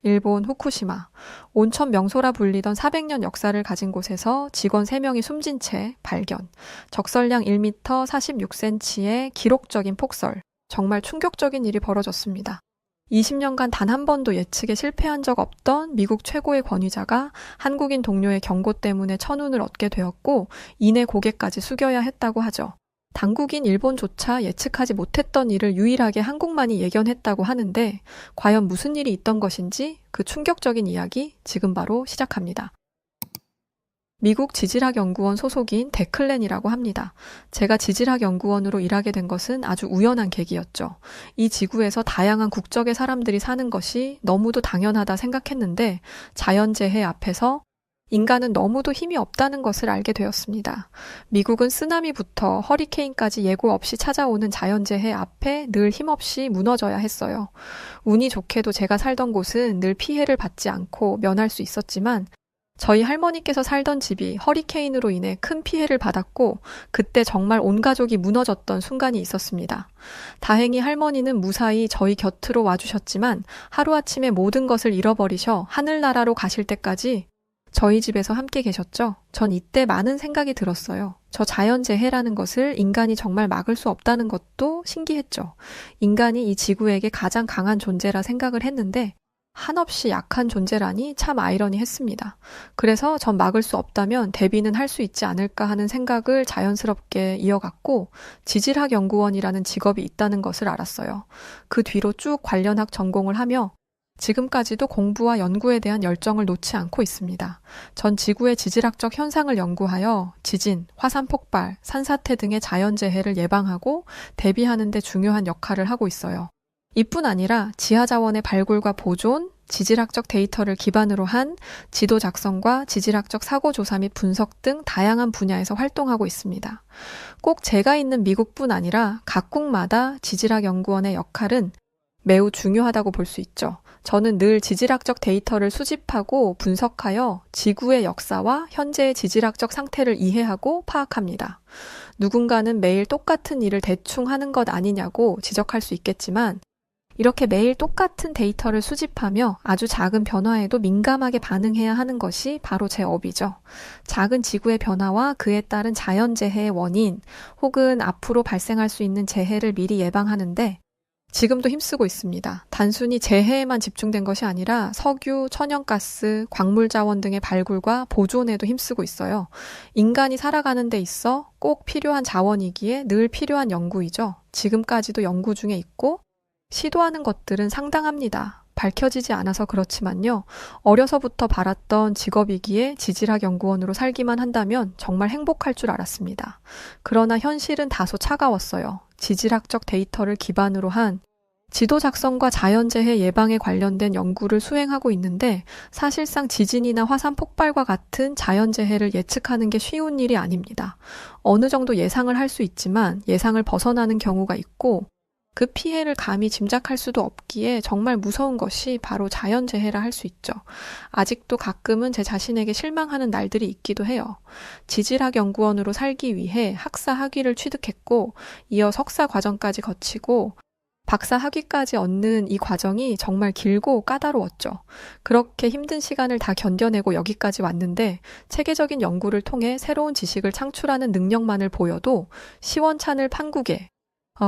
일본 후쿠시마. 온천 명소라 불리던 400년 역사를 가진 곳에서 직원 3명이 숨진 채 발견. 적설량 1m 46cm의 기록적인 폭설. 정말 충격적인 일이 벌어졌습니다. 20년간 단 한 번도 예측에 실패한 적 없던 미국 최고의 권위자가 한국인 동료의 경고 때문에 천운을 얻게 되었고 이내 고개까지 숙여야 했다고 하죠. 당국인 일본조차 예측하지 못했던 일을 유일하게 한국만이 예견했다고 하는데 과연 무슨 일이 있던 것인지 그 충격적인 이야기 지금 바로 시작합니다. 미국 지질학연구원 소속인 데클렌이라고 합니다. 제가 지질학연구원으로 일하게 된 것은 아주 우연한 계기였죠. 이 지구에서 다양한 국적의 사람들이 사는 것이 너무도 당연하다 생각했는데 자연재해 앞에서 인간은 너무도 힘이 없다는 것을 알게 되었습니다. 미국은 쓰나미부터 허리케인까지 예고 없이 찾아오는 자연재해 앞에 늘 힘없이 무너져야 했어요. 운이 좋게도 제가 살던 곳은 늘 피해를 받지 않고 면할 수 있었지만 저희 할머니께서 살던 집이 허리케인으로 인해 큰 피해를 받았고 그때 정말 온 가족이 무너졌던 순간이 있었습니다. 다행히 할머니는 무사히 저희 곁으로 와주셨지만 하루아침에 모든 것을 잃어버리셔 하늘나라로 가실 때까지 저희 집에서 함께 계셨죠? 전 이때 많은 생각이 들었어요. 저 자연재해라는 것을 인간이 정말 막을 수 없다는 것도 신기했죠. 인간이 이 지구에게 가장 강한 존재라 생각을 했는데 한없이 약한 존재라니 참 아이러니했습니다. 그래서 전 막을 수 없다면 대비는 할 수 있지 않을까 하는 생각을 자연스럽게 이어갔고 지질학 연구원이라는 직업이 있다는 것을 알았어요. 그 뒤로 쭉 관련학 전공을 하며 지금까지도 공부와 연구에 대한 열정을 놓지 않고 있습니다. 전 지구의 지질학적 현상을 연구하여 지진, 화산 폭발, 산사태 등의 자연재해를 예방하고 대비하는 데 중요한 역할을 하고 있어요. 이뿐 아니라 지하자원의 발굴과 보존, 지질학적 데이터를 기반으로 한 지도 작성과 지질학적 사고조사 및 분석 등 다양한 분야에서 활동하고 있습니다. 꼭 제가 있는 미국뿐 아니라 각국마다 지질학 연구원의 역할은 매우 중요하다고 볼 수 있죠. 저는 늘 지질학적 데이터를 수집하고 분석하여 지구의 역사와 현재의 지질학적 상태를 이해하고 파악합니다. 누군가는 매일 똑같은 일을 대충 하는 것 아니냐고 지적할 수 있겠지만 이렇게 매일 똑같은 데이터를 수집하며 아주 작은 변화에도 민감하게 반응해야 하는 것이 바로 제 업이죠. 작은 지구의 변화와 그에 따른 자연재해의 원인 혹은 앞으로 발생할 수 있는 재해를 미리 예방하는데 지금도 힘쓰고 있습니다. 단순히 재해에만 집중된 것이 아니라 석유, 천연가스, 광물자원 등의 발굴과 보존에도 힘쓰고 있어요. 인간이 살아가는 데 있어 꼭 필요한 자원이기에 늘 필요한 연구이죠. 지금까지도 연구 중에 있고 시도하는 것들은 상당합니다. 밝혀지지 않아서 그렇지만요. 어려서부터 바랐던 직업이기에 지질학 연구원으로 살기만 한다면 정말 행복할 줄 알았습니다. 그러나 현실은 다소 차가웠어요. 지질학적 데이터를 기반으로 한 지도 작성과 자연재해 예방에 관련된 연구를 수행하고 있는데 사실상 지진이나 화산 폭발과 같은 자연재해를 예측하는 게 쉬운 일이 아닙니다. 어느 정도 예상을 할 수 있지만 예상을 벗어나는 경우가 있고 그 피해를 감히 짐작할 수도 없기에 정말 무서운 것이 바로 자연재해라 할 수 있죠. 아직도 가끔은 제 자신에게 실망하는 날들이 있기도 해요. 지질학 연구원으로 살기 위해 학사 학위를 취득했고 이어 석사 과정까지 거치고 박사 학위까지 얻는 이 과정이 정말 길고 까다로웠죠. 그렇게 힘든 시간을 다 견뎌내고 여기까지 왔는데 체계적인 연구를 통해 새로운 지식을 창출하는 능력만을 보여도 시원찮을 판국에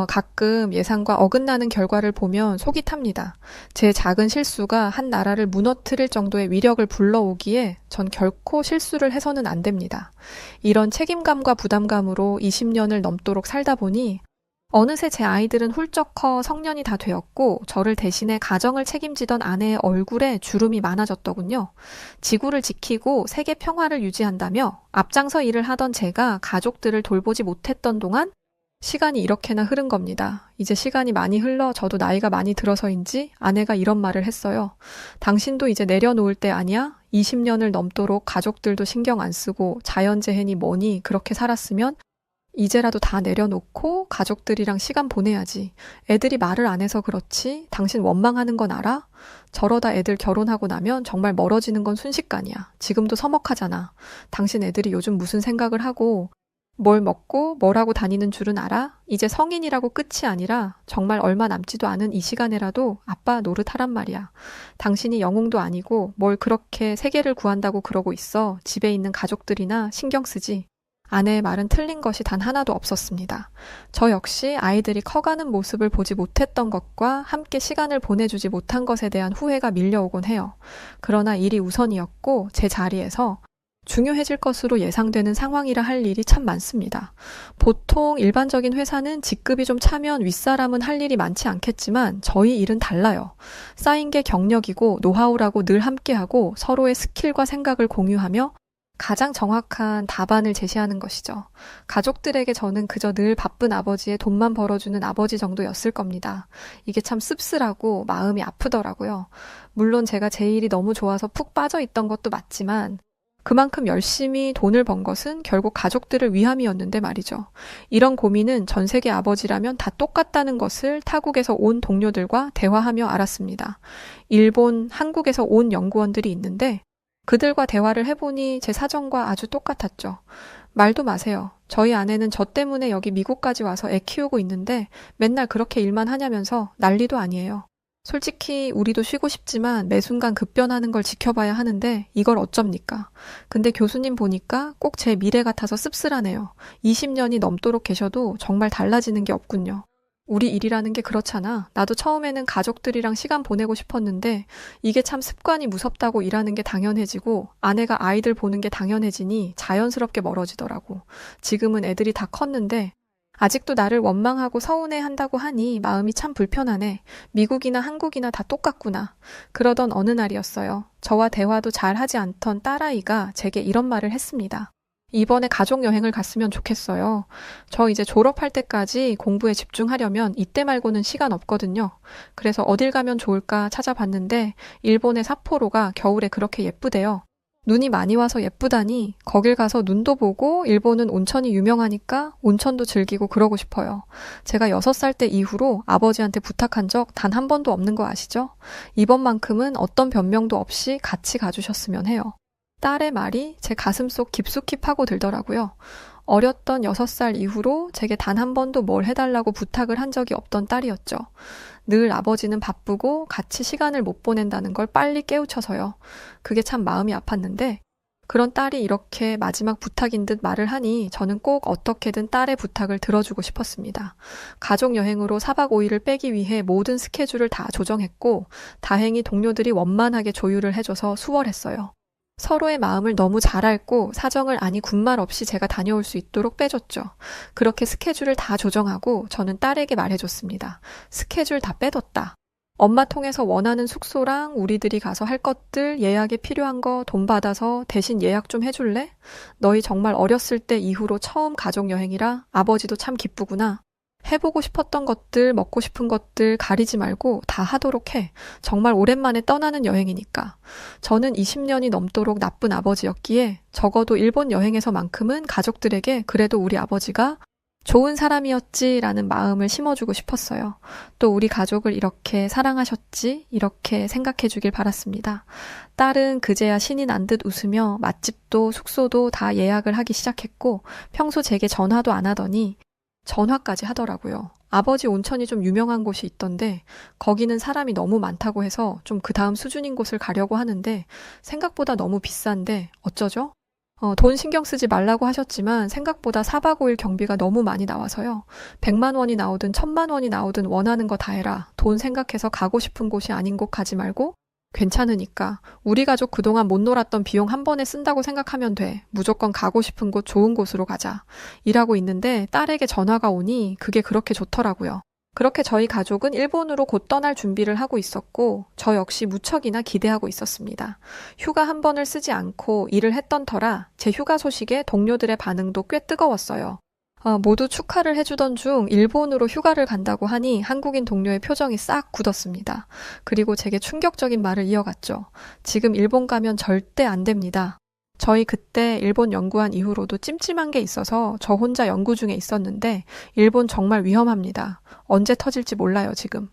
가끔 예상과 어긋나는 결과를 보면 속이 탑니다. 제 작은 실수가 한 나라를 무너뜨릴 정도의 위력을 불러오기에 전 결코 실수를 해서는 안 됩니다. 이런 책임감과 부담감으로 20년을 넘도록 살다 보니 어느새 제 아이들은 훌쩍 커 성년이 다 되었고 저를 대신해 가정을 책임지던 아내의 얼굴에 주름이 많아졌더군요. 지구를 지키고 세계 평화를 유지한다며 앞장서 일을 하던 제가 가족들을 돌보지 못했던 동안 시간이 이렇게나 흐른 겁니다. 이제 시간이 많이 흘러 저도 나이가 많이 들어서인지 아내가 이런 말을 했어요. 당신도 이제 내려놓을 때 아니야? 20년을 넘도록 가족들도 신경 안 쓰고 자연재해니 뭐니 그렇게 살았으면 이제라도 다 내려놓고 가족들이랑 시간 보내야지. 애들이 말을 안 해서 그렇지 당신 원망하는 건 알아? 저러다 애들 결혼하고 나면 정말 멀어지는 건 순식간이야. 지금도 서먹하잖아. 당신 애들이 요즘 무슨 생각을 하고 뭘 먹고 뭘 하고 다니는 줄은 알아? 이제 성인이라고 끝이 아니라 정말 얼마 남지도 않은 이 시간에라도 아빠 노릇하란 말이야. 당신이 영웅도 아니고 뭘 그렇게 세계를 구한다고 그러고 있어. 집에 있는 가족들이나 신경 쓰지. 아내의 말은 틀린 것이 단 하나도 없었습니다. 저 역시 아이들이 커가는 모습을 보지 못했던 것과 함께 시간을 보내주지 못한 것에 대한 후회가 밀려오곤 해요. 그러나 일이 우선이었고 제 자리에서 중요해질 것으로 예상되는 상황이라 할 일이 참 많습니다. 보통 일반적인 회사는 직급이 좀 차면 윗사람은 할 일이 많지 않겠지만 저희 일은 달라요. 쌓인 게 경력이고 노하우라고 늘 함께하고 서로의 스킬과 생각을 공유하며 가장 정확한 답안을 제시하는 것이죠. 가족들에게 저는 그저 늘 바쁜 아버지의 돈만 벌어주는 아버지 정도였을 겁니다. 이게 참 씁쓸하고 마음이 아프더라고요. 물론 제가 제 일이 너무 좋아서 푹 빠져 있던 것도 맞지만 그만큼 열심히 돈을 번 것은 결국 가족들을 위함이었는데 말이죠. 이런 고민은 전 세계 아버지라면 다 똑같다는 것을 타국에서 온 동료들과 대화하며 알았습니다. 일본, 한국에서 온 연구원들이 있는데 그들과 대화를 해보니 제 사정과 아주 똑같았죠. 말도 마세요. 저희 아내는 저 때문에 여기 미국까지 와서 애 키우고 있는데 맨날 그렇게 일만 하냐면서 난리도 아니에요. 솔직히 우리도 쉬고 싶지만 매 순간 급변하는 걸 지켜봐야 하는데 이걸 어쩝니까? 근데 교수님 보니까 꼭 제 미래 같아서 씁쓸하네요. 20년이 넘도록 계셔도 정말 달라지는 게 없군요. 우리 일이라는 게 그렇잖아. 나도 처음에는 가족들이랑 시간 보내고 싶었는데 이게 참 습관이 무섭다고 일하는 게 당연해지고 아내가 아이들 보는 게 당연해지니 자연스럽게 멀어지더라고. 지금은 애들이 다 컸는데 아직도 나를 원망하고 서운해한다고 하니 마음이 참 불편하네. 미국이나 한국이나 다 똑같구나. 그러던 어느 날이었어요. 저와 대화도 잘 하지 않던 딸아이가 제게 이런 말을 했습니다. 이번에 가족여행을 갔으면 좋겠어요. 저 이제 졸업할 때까지 공부에 집중하려면 이때 말고는 시간 없거든요. 그래서 어딜 가면 좋을까 찾아봤는데 일본의 삿포로가 겨울에 그렇게 예쁘대요. 눈이 많이 와서 예쁘다니 거길 가서 눈도 보고 일본은 온천이 유명하니까 온천도 즐기고 그러고 싶어요. 제가 6살 때 이후로 아버지한테 부탁한 적 단 한 번도 없는 거 아시죠? 이번만큼은 어떤 변명도 없이 같이 가주셨으면 해요. 딸의 말이 제 가슴속 깊숙이 파고들더라고요. 어렸던 6살 이후로 제게 단 한 번도 뭘 해달라고 부탁을 한 적이 없던 딸이었죠. 늘 아버지는 바쁘고 같이 시간을 못 보낸다는 걸 빨리 깨우쳐서요. 그게 참 마음이 아팠는데 그런 딸이 이렇게 마지막 부탁인 듯 말을 하니 저는 꼭 어떻게든 딸의 부탁을 들어주고 싶었습니다. 가족여행으로 4박 5일을 빼기 위해 모든 스케줄을 다 조정했고 다행히 동료들이 원만하게 조율을 해줘서 수월했어요. 서로의 마음을 너무 잘 알고 사정을 아니 군말 없이 제가 다녀올 수 있도록 빼줬죠. 그렇게 스케줄을 다 조정하고 저는 딸에게 말해줬습니다. 스케줄 다 빼뒀다. 엄마 통해서 원하는 숙소랑 우리들이 가서 할 것들, 예약에 필요한 거 돈 받아서 대신 예약 좀 해줄래? 너희 정말 어렸을 때 이후로 처음 가족여행이라 아버지도 참 기쁘구나. 해보고 싶었던 것들, 먹고 싶은 것들 가리지 말고 다 하도록 해. 정말 오랜만에 떠나는 여행이니까. 저는 20년이 넘도록 나쁜 아버지였기에 적어도 일본 여행에서만큼은 가족들에게 그래도 우리 아버지가 좋은 사람이었지라는 마음을 심어주고 싶었어요. 또 우리 가족을 이렇게 사랑하셨지? 이렇게 생각해 주길 바랐습니다. 딸은 그제야 신이 난 듯 웃으며 맛집도 숙소도 다 예약을 하기 시작했고 평소 제게 전화도 안 하더니 전화까지 하더라고요. 아버지 온천이 좀 유명한 곳이 있던데 거기는 사람이 너무 많다고 해서 좀 그 다음 수준인 곳을 가려고 하는데 생각보다 너무 비싼데 어쩌죠? 돈 신경 쓰지 말라고 하셨지만 생각보다 4박 5일 경비가 너무 많이 나와서요. 100만 원이 나오든 1000만 원이 나오든 원하는 거 다 해라. 돈 생각해서 가고 싶은 곳이 아닌 곳 가지 말고 괜찮으니까 우리 가족 그동안 못 놀았던 비용 한 번에 쓴다고 생각하면 돼. 무조건 가고 싶은 곳 좋은 곳으로 가자. 일하고 있는데 딸에게 전화가 오니 그게 그렇게 좋더라고요. 그렇게 저희 가족은 일본으로 곧 떠날 준비를 하고 있었고 저 역시 무척이나 기대하고 있었습니다. 휴가 한 번을 쓰지 않고 일을 했던 터라 제 휴가 소식에 동료들의 반응도 꽤 뜨거웠어요. 모두 축하를 해주던 중 일본으로 휴가를 간다고 하니 한국인 동료의 표정이 싹 굳었습니다. 그리고 제게 충격적인 말을 이어갔죠. 지금 일본 가면 절대 안 됩니다. 저희 그때 일본 연구한 이후로도 찜찜한 게 있어서 저 혼자 연구 중에 있었는데 일본 정말 위험합니다. 언제 터질지 몰라요, 지금.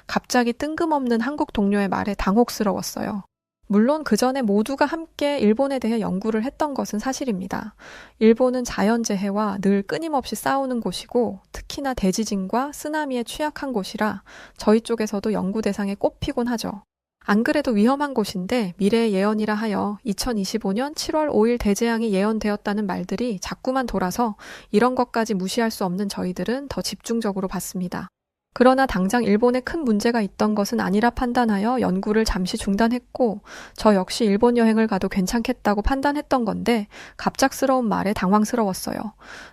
갑자기 뜬금없는 한국 동료의 말에 당혹스러웠어요. 물론 그 전에 모두가 함께 일본에 대해 연구를 했던 것은 사실입니다. 일본은 자연재해와 늘 끊임없이 싸우는 곳이고 특히나 대지진과 쓰나미에 취약한 곳이라 저희 쪽에서도 연구 대상에 꼽히곤 하죠. 안 그래도 위험한 곳인데 미래의 예언이라 하여 2025년 7월 5일 대재앙이 예언되었다는 말들이 자꾸만 돌아서 이런 것까지 무시할 수 없는 저희들은 더 집중적으로 봤습니다. 그러나 당장 일본에 큰 문제가 있던 것은 아니라 판단하여 연구를 잠시 중단했고 저 역시 일본 여행을 가도 괜찮겠다고 판단했던 건데 갑작스러운 말에 당황스러웠어요.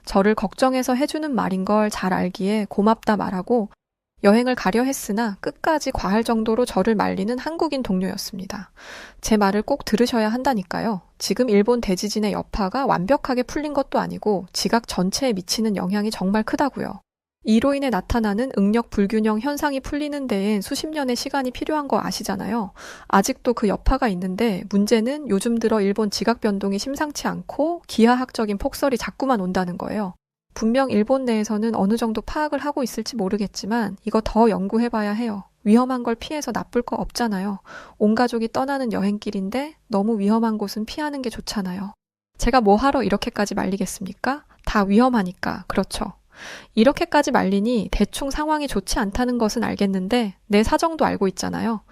저를 걱정해서 해주는 말인 걸 잘 알기에 고맙다 말하고 여행을 가려 했으나 끝까지 과할 정도로 저를 말리는 한국인 동료였습니다. 제 말을 꼭 들으셔야 한다니까요. 지금 일본 대지진의 여파가 완벽하게 풀린 것도 아니고 지각 전체에 미치는 영향이 정말 크다고요. 이로 인해 나타나는 응력 불균형 현상이 풀리는 데엔 수십 년의 시간이 필요한 거 아시잖아요. 아직도 그 여파가 있는데 문제는 요즘 들어 일본 지각 변동이 심상치 않고 기하학적인 폭설이 자꾸만 온다는 거예요. 분명 일본 내에서는 어느 정도 파악을 하고 있을지 모르겠지만 이거 더 연구해봐야 해요. 위험한 걸 피해서 나쁠 거 없잖아요. 온 가족이 떠나는 여행길인데 너무 위험한 곳은 피하는 게 좋잖아요. 제가 뭐 하러 이렇게까지 말리겠습니까? 다 위험하니까. 그렇죠. 이렇게까지 말리니 대충 상황이 좋지 않다는 것은 알겠는데 내 사정도 알고 있잖아요.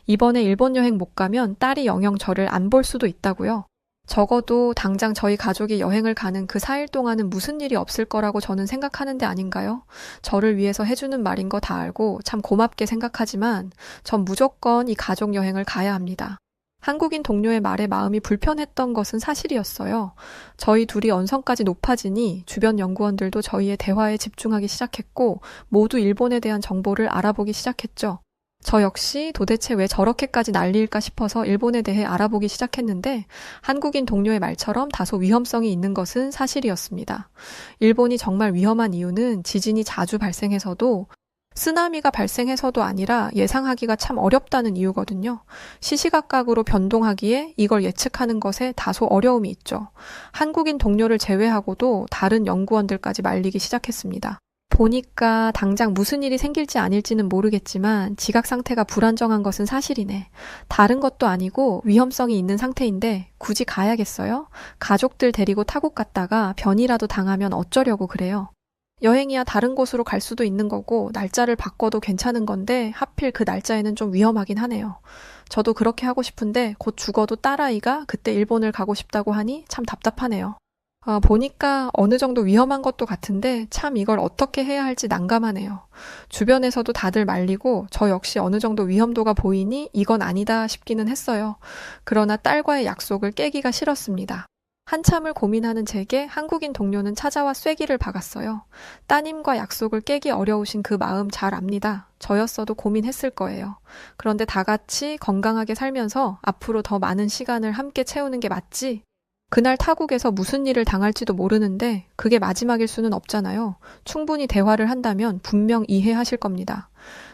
이번에 일본 여행 못 가면 딸이 영영 저를 안 볼 수도 있다고요. 적어도 당장 저희 가족이 여행을 가는 그 4일 동안은 무슨 일이 없을 거라고 저는 생각하는데 아닌가요? 저를 위해서 해주는 말인 거 다 알고 참 고맙게 생각하지만 전 무조건 이 가족 여행을 가야 합니다. 한국인 동료의 말에 마음이 불편했던 것은 사실이었어요. 저희 둘이 언성까지 높아지니 주변 연구원들도 저희의 대화에 집중하기 시작했고 모두 일본에 대한 정보를 알아보기 시작했죠. 저 역시 도대체 왜 저렇게까지 난리일까 싶어서 일본에 대해 알아보기 시작했는데 한국인 동료의 말처럼 다소 위험성이 있는 것은 사실이었습니다. 일본이 정말 위험한 이유는 지진이 자주 발생해서도 쓰나미가 발생해서도 아니라 예상하기가 참 어렵다는 이유거든요. 시시각각으로 변동하기에 이걸 예측하는 것에 다소 어려움이 있죠. 한국인 동료를 제외하고도 다른 연구원들까지 말리기 시작했습니다. 보니까 당장 무슨 일이 생길지 아닐지는 모르겠지만 지각 상태가 불안정한 것은 사실이네. 다른 것도 아니고 위험성이 있는 상태인데 굳이 가야겠어요? 가족들 데리고 타국 갔다가 변이라도 당하면 어쩌려고 그래요? 여행이야 다른 곳으로 갈 수도 있는 거고 날짜를 바꿔도 괜찮은 건데 하필 그 날짜에는 좀 위험하긴 하네요. 저도 그렇게 하고 싶은데 곧 죽어도 딸아이가 그때 일본을 가고 싶다고 하니 참 답답하네요. 보니까 어느 정도 위험한 것도 같은데 참 이걸 어떻게 해야 할지 난감하네요. 주변에서도 다들 말리고 저 역시 어느 정도 위험도가 보이니 이건 아니다 싶기는 했어요. 그러나 딸과의 약속을 깨기가 싫었습니다. 한참을 고민하는 제게 한국인 동료는 찾아와 쐐기를 박았어요. 따님과 약속을 깨기 어려우신 그 마음 잘 압니다. 저였어도 고민했을 거예요. 그런데 다 같이 건강하게 살면서 앞으로 더 많은 시간을 함께 채우는 게 맞지? 그날 타국에서 무슨 일을 당할지도 모르는데 그게 마지막일 수는 없잖아요. 충분히 대화를 한다면 분명 이해하실 겁니다.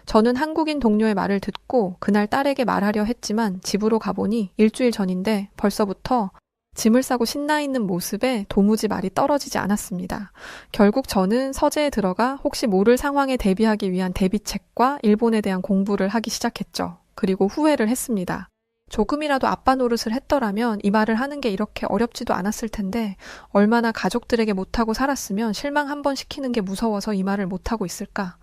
저는 한국인 동료의 말을 듣고 그날 딸에게 말하려 했지만 집으로 가보니 일주일 전인데 벌써부터 짐을 싸고 신나 있는 모습에 도무지 말이 떨어지지 않았습니다. 결국 저는 서재에 들어가 혹시 모를 상황에 대비하기 위한 대비책과 일본에 대한 공부를 하기 시작했죠. 그리고 후회를 했습니다. 조금이라도 아빠 노릇을 했더라면 이 말을 하는 게 이렇게 어렵지도 않았을 텐데 얼마나 가족들에게 못하고 살았으면 실망 한 번 시키는 게 무서워서 이 말을 못하고 있을까.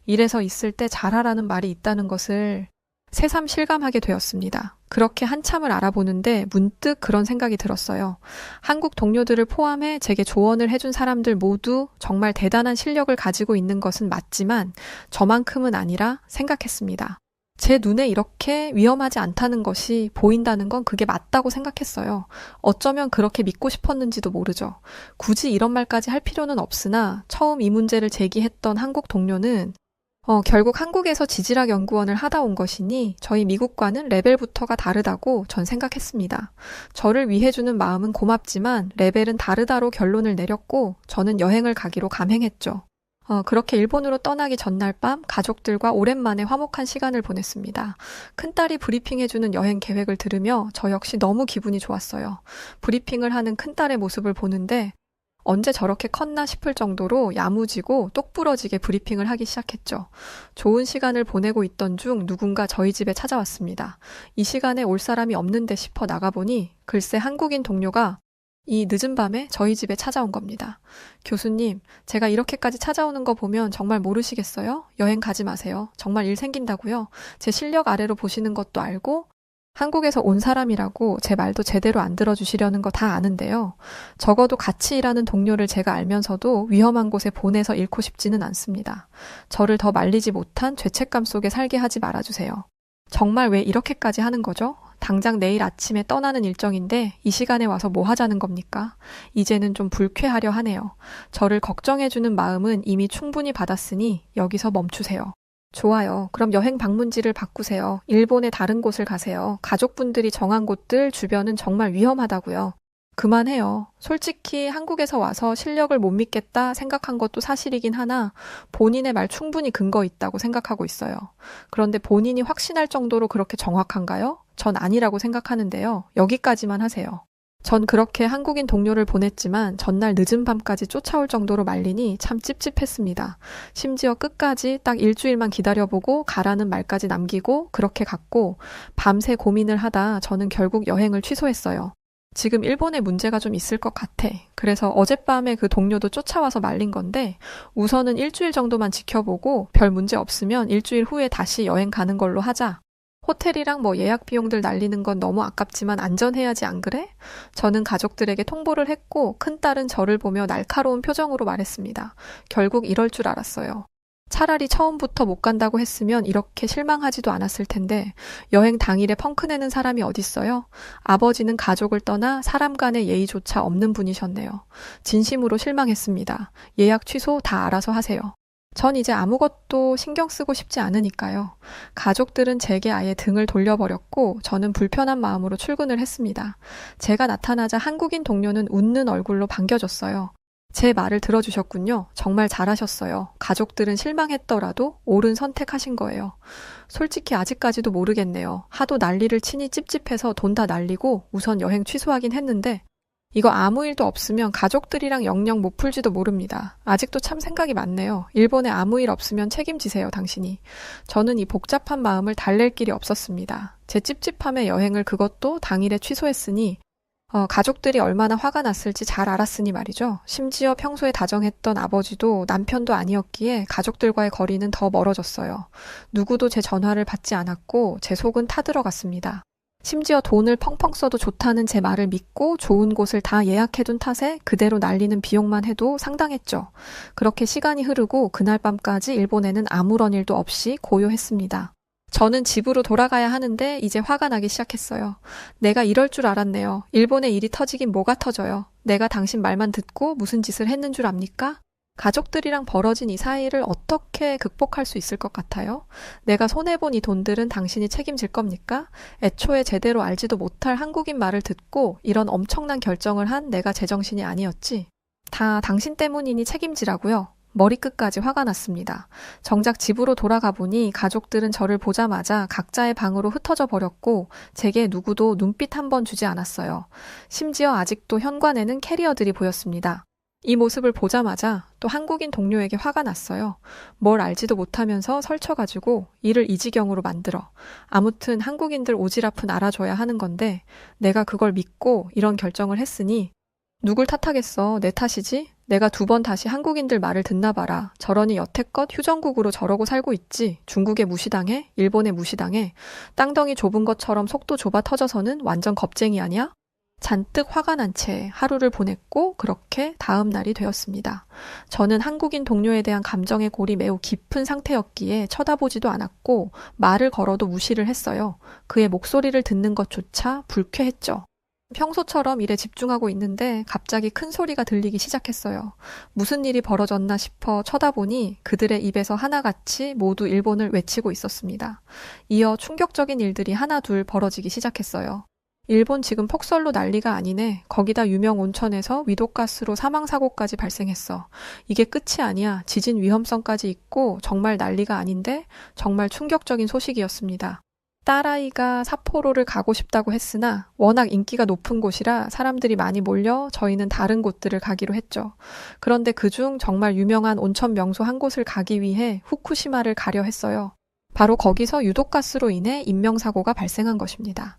이래서 있을 때 잘하라는 말이 있다는 것을 새삼 실감하게 되었습니다. 그렇게 한참을 알아보는데 문득 그런 생각이 들었어요. 한국 동료들을 포함해 제게 조언을 해준 사람들 모두 정말 대단한 실력을 가지고 있는 것은 맞지만 저만큼은 아니라 생각했습니다. 제 눈에 이렇게 위험하지 않다는 것이 보인다는 건 그게 맞다고 생각했어요. 어쩌면 그렇게 믿고 싶었는지도 모르죠. 굳이 이런 말까지 할 필요는 없으나 처음 이 문제를 제기했던 한국 동료는 결국 한국에서 지질학 연구원을 하다 온 것이니 저희 미국과는 레벨부터가 다르다고 전 생각했습니다. 저를 위해주는 마음은 고맙지만 레벨은 다르다로 결론을 내렸고 저는 여행을 가기로 감행했죠. 그렇게 일본으로 떠나기 전날 밤 가족들과 오랜만에 화목한 시간을 보냈습니다. 큰딸이 브리핑해주는 여행 계획을 들으며 저 역시 너무 기분이 좋았어요. 브리핑을 하는 큰딸의 모습을 보는데 언제 저렇게 컸나 싶을 정도로 야무지고 똑부러지게 브리핑을 하기 시작했죠. 좋은 시간을 보내고 있던 중 누군가 저희 집에 찾아왔습니다. 이 시간에 올 사람이 없는데 싶어 나가보니 글쎄 한국인 동료가 이 늦은 밤에 저희 집에 찾아온 겁니다. 교수님, 제가 이렇게까지 찾아오는 거 보면 정말 모르시겠어요? 여행 가지 마세요. 정말 일 생긴다고요? 제 실력 아래로 보시는 것도 알고 한국에서 온 사람이라고 제 말도 제대로 안 들어주시려는 거 다 아는데요. 적어도 같이 일하는 동료를 제가 알면서도 위험한 곳에 보내서 잃고 싶지는 않습니다. 저를 더 말리지 못한 죄책감 속에 살게 하지 말아주세요. 정말 왜 이렇게까지 하는 거죠? 당장 내일 아침에 떠나는 일정인데 이 시간에 와서 뭐 하자는 겁니까? 이제는 좀 불쾌하려 하네요. 저를 걱정해주는 마음은 이미 충분히 받았으니 여기서 멈추세요. 좋아요. 그럼 여행 방문지를 바꾸세요. 일본의 다른 곳을 가세요. 가족분들이 정한 곳들 주변은 정말 위험하다고요. 그만해요. 솔직히 한국에서 와서 실력을 못 믿겠다 생각한 것도 사실이긴 하나 본인의 말 충분히 근거 있다고 생각하고 있어요. 그런데 본인이 확신할 정도로 그렇게 정확한가요? 전 아니라고 생각하는데요. 여기까지만 하세요. 전 그렇게 한국인 동료를 보냈지만 전날 늦은 밤까지 쫓아올 정도로 말리니 참 찝찝했습니다. 심지어 끝까지 딱 일주일만 기다려보고 가라는 말까지 남기고 그렇게 갔고 밤새 고민을 하다 저는 결국 여행을 취소했어요. 지금 일본에 문제가 좀 있을 것 같아. 그래서 어젯밤에 그 동료도 쫓아와서 말린 건데 우선은 일주일 정도만 지켜보고 별 문제 없으면 일주일 후에 다시 여행 가는 걸로 하자. 호텔이랑 예약 비용들 날리는 건 너무 아깝지만 안전해야지 안 그래? 저는 가족들에게 통보를 했고 큰딸은 저를 보며 날카로운 표정으로 말했습니다. 결국 이럴 줄 알았어요. 차라리 처음부터 못 간다고 했으면 이렇게 실망하지도 않았을 텐데 여행 당일에 펑크내는 사람이 어딨어요? 아버지는 가족을 떠나 사람 간의 예의조차 없는 분이셨네요. 진심으로 실망했습니다. 예약 취소 다 알아서 하세요. 전 이제 아무것도 신경 쓰고 싶지 않으니까요. 가족들은 제게 아예 등을 돌려버렸고 저는 불편한 마음으로 출근을 했습니다. 제가 나타나자 한국인 동료는 웃는 얼굴로 반겨줬어요. 제 말을 들어주셨군요. 정말 잘하셨어요. 가족들은 실망했더라도 옳은 선택하신 거예요. 솔직히 아직까지도 모르겠네요. 하도 난리를 치니 찝찝해서 돈 다 날리고 우선 여행 취소하긴 했는데 이거 아무 일도 없으면 가족들이랑 영영 못 풀지도 모릅니다. 아직도 참 생각이 많네요. 일본에 아무 일 없으면 책임지세요, 당신이. 저는 이 복잡한 마음을 달랠 길이 없었습니다. 제 찝찝함의 여행을 그것도 당일에 취소했으니 가족들이 얼마나 화가 났을지 잘 알았으니 말이죠. 심지어 평소에 다정했던 아버지도 남편도 아니었기에 가족들과의 거리는 더 멀어졌어요. 누구도 제 전화를 받지 않았고 제 속은 타들어갔습니다. 심지어 돈을 펑펑 써도 좋다는 제 말을 믿고 좋은 곳을 다 예약해둔 탓에 그대로 날리는 비용만 해도 상당했죠. 그렇게 시간이 흐르고 그날 밤까지 일본에는 아무런 일도 없이 고요했습니다. 저는 집으로 돌아가야 하는데 이제 화가 나기 시작했어요. 내가 이럴 줄 알았네요. 일본에 일이 터지긴 뭐가 터져요. 내가 당신 말만 듣고 무슨 짓을 했는 줄 압니까? 가족들이랑 벌어진 이 사이를 어떻게 극복할 수 있을 것 같아요? 내가 손해본 이 돈들은 당신이 책임질 겁니까? 애초에 제대로 알지도 못할 한국인 말을 듣고 이런 엄청난 결정을 한 내가 제정신이 아니었지. 다 당신 때문이니 책임지라고요. 머리끝까지 화가 났습니다. 정작 집으로 돌아가 보니 가족들은 저를 보자마자 각자의 방으로 흩어져 버렸고 제게 누구도 눈빛 한 번 주지 않았어요. 심지어 아직도 현관에는 캐리어들이 보였습니다. 이 모습을 보자마자 또 한국인 동료에게 화가 났어요. 뭘 알지도 못하면서 설쳐가지고 일을 이 지경으로 만들어. 아무튼 한국인들 오지랖은 알아줘야 하는 건데 내가 그걸 믿고 이런 결정을 했으니 누굴 탓하겠어. 내 탓이지? 내가 2번 다시 한국인들 말을 듣나 봐라. 저러니 여태껏 휴전국으로 저러고 살고 있지. 중국에 무시당해? 일본에 무시당해? 땅덩이 좁은 것처럼 속도 좁아 터져서는 완전 겁쟁이 아니야? 잔뜩 화가 난 채 하루를 보냈고 그렇게 다음 날이 되었습니다. 저는 한국인 동료에 대한 감정의 골이 매우 깊은 상태였기에 쳐다보지도 않았고 말을 걸어도 무시를 했어요. 그의 목소리를 듣는 것조차 불쾌했죠. 평소처럼 일에 집중하고 있는데 갑자기 큰 소리가 들리기 시작했어요. 무슨 일이 벌어졌나 싶어 쳐다보니 그들의 입에서 하나같이 모두 일본을 외치고 있었습니다. 이어 충격적인 일들이 하나둘 벌어지기 시작했어요. 일본 지금 폭설로 난리가 아니네. 거기다 유명 온천에서 위독가스로 사망사고까지 발생했어. 이게 끝이 아니야. 지진 위험성까지 있고 정말 난리가 아닌데 정말 충격적인 소식이었습니다. 딸아이가 삿포로를 가고 싶다고 했으나 워낙 인기가 높은 곳이라 사람들이 많이 몰려 저희는 다른 곳들을 가기로 했죠. 그런데 그중 정말 유명한 온천 명소 한 곳을 가기 위해 후쿠시마를 가려 했어요. 바로 거기서 유독가스로 인해 인명사고가 발생한 것입니다.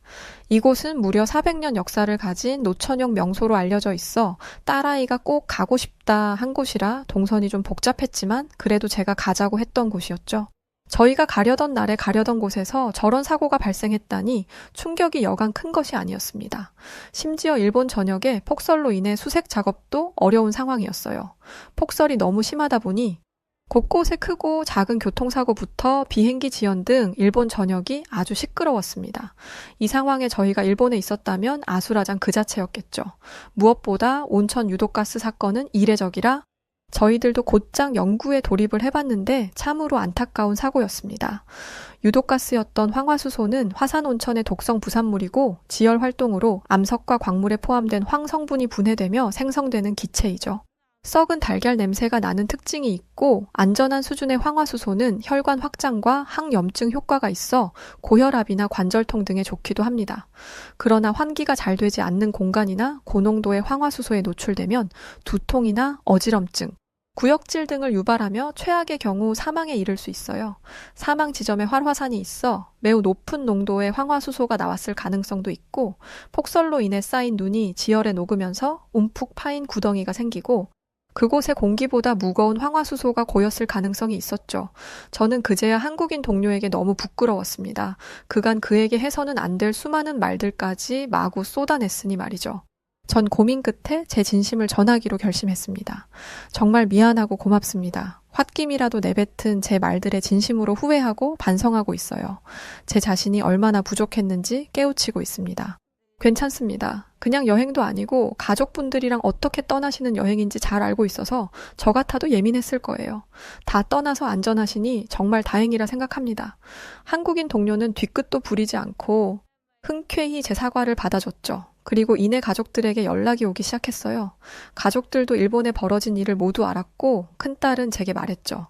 이곳은 무려 400년 역사를 가진 노천용 명소로 알려져 있어 딸아이가 꼭 가고 싶다 한 곳이라 동선이 좀 복잡했지만 그래도 제가 가자고 했던 곳이었죠. 저희가 가려던 날에 가려던 곳에서 저런 사고가 발생했다니 충격이 여간 큰 것이 아니었습니다. 심지어 일본 전역에 폭설로 인해 수색 작업도 어려운 상황이었어요. 폭설이 너무 심하다 보니 곳곳에 크고 작은 교통사고부터 비행기 지연 등 일본 전역이 아주 시끄러웠습니다. 이 상황에 저희가 일본에 있었다면 아수라장 그 자체였겠죠. 무엇보다 온천 유독가스 사건은 이례적이라 저희들도 곧장 연구에 돌입을 해봤는데 참으로 안타까운 사고였습니다. 유독가스였던 황화수소는 화산온천의 독성 부산물이고 지열 활동으로 암석과 광물에 포함된 황성분이 분해되며 생성되는 기체이죠. 썩은 달걀 냄새가 나는 특징이 있고 안전한 수준의 황화수소는 혈관 확장과 항염증 효과가 있어 고혈압이나 관절통 등에 좋기도 합니다. 그러나 환기가 잘 되지 않는 공간이나 고농도의 황화수소에 노출되면 두통이나 어지럼증, 구역질 등을 유발하며 최악의 경우 사망에 이를 수 있어요. 사망 지점에 활화산이 있어 매우 높은 농도의 황화수소가 나왔을 가능성도 있고 폭설로 인해 쌓인 눈이 지열에 녹으면서 움푹 파인 구덩이가 생기고 그곳의 공기보다 무거운 황화수소가 고였을 가능성이 있었죠. 저는 그제야 한국인 동료에게 너무 부끄러웠습니다. 그간 그에게 해서는 안 될 수많은 말들까지 마구 쏟아냈으니 말이죠. 전 고민 끝에 제 진심을 전하기로 결심했습니다. 정말 미안하고 고맙습니다. 홧김이라도 내뱉은 제 말들에 진심으로 후회하고 반성하고 있어요. 제 자신이 얼마나 부족했는지 깨우치고 있습니다. 괜찮습니다. 그냥 여행도 아니고 가족분들이랑 어떻게 떠나시는 여행인지 잘 알고 있어서 저 같아도 예민했을 거예요. 다 떠나서 안전하시니 정말 다행이라 생각합니다. 한국인 동료는 뒤끝도 부리지 않고 흔쾌히 제 사과를 받아줬죠. 그리고 이내 가족들에게 연락이 오기 시작했어요. 가족들도 일본에 벌어진 일을 모두 알았고 큰딸은 제게 말했죠.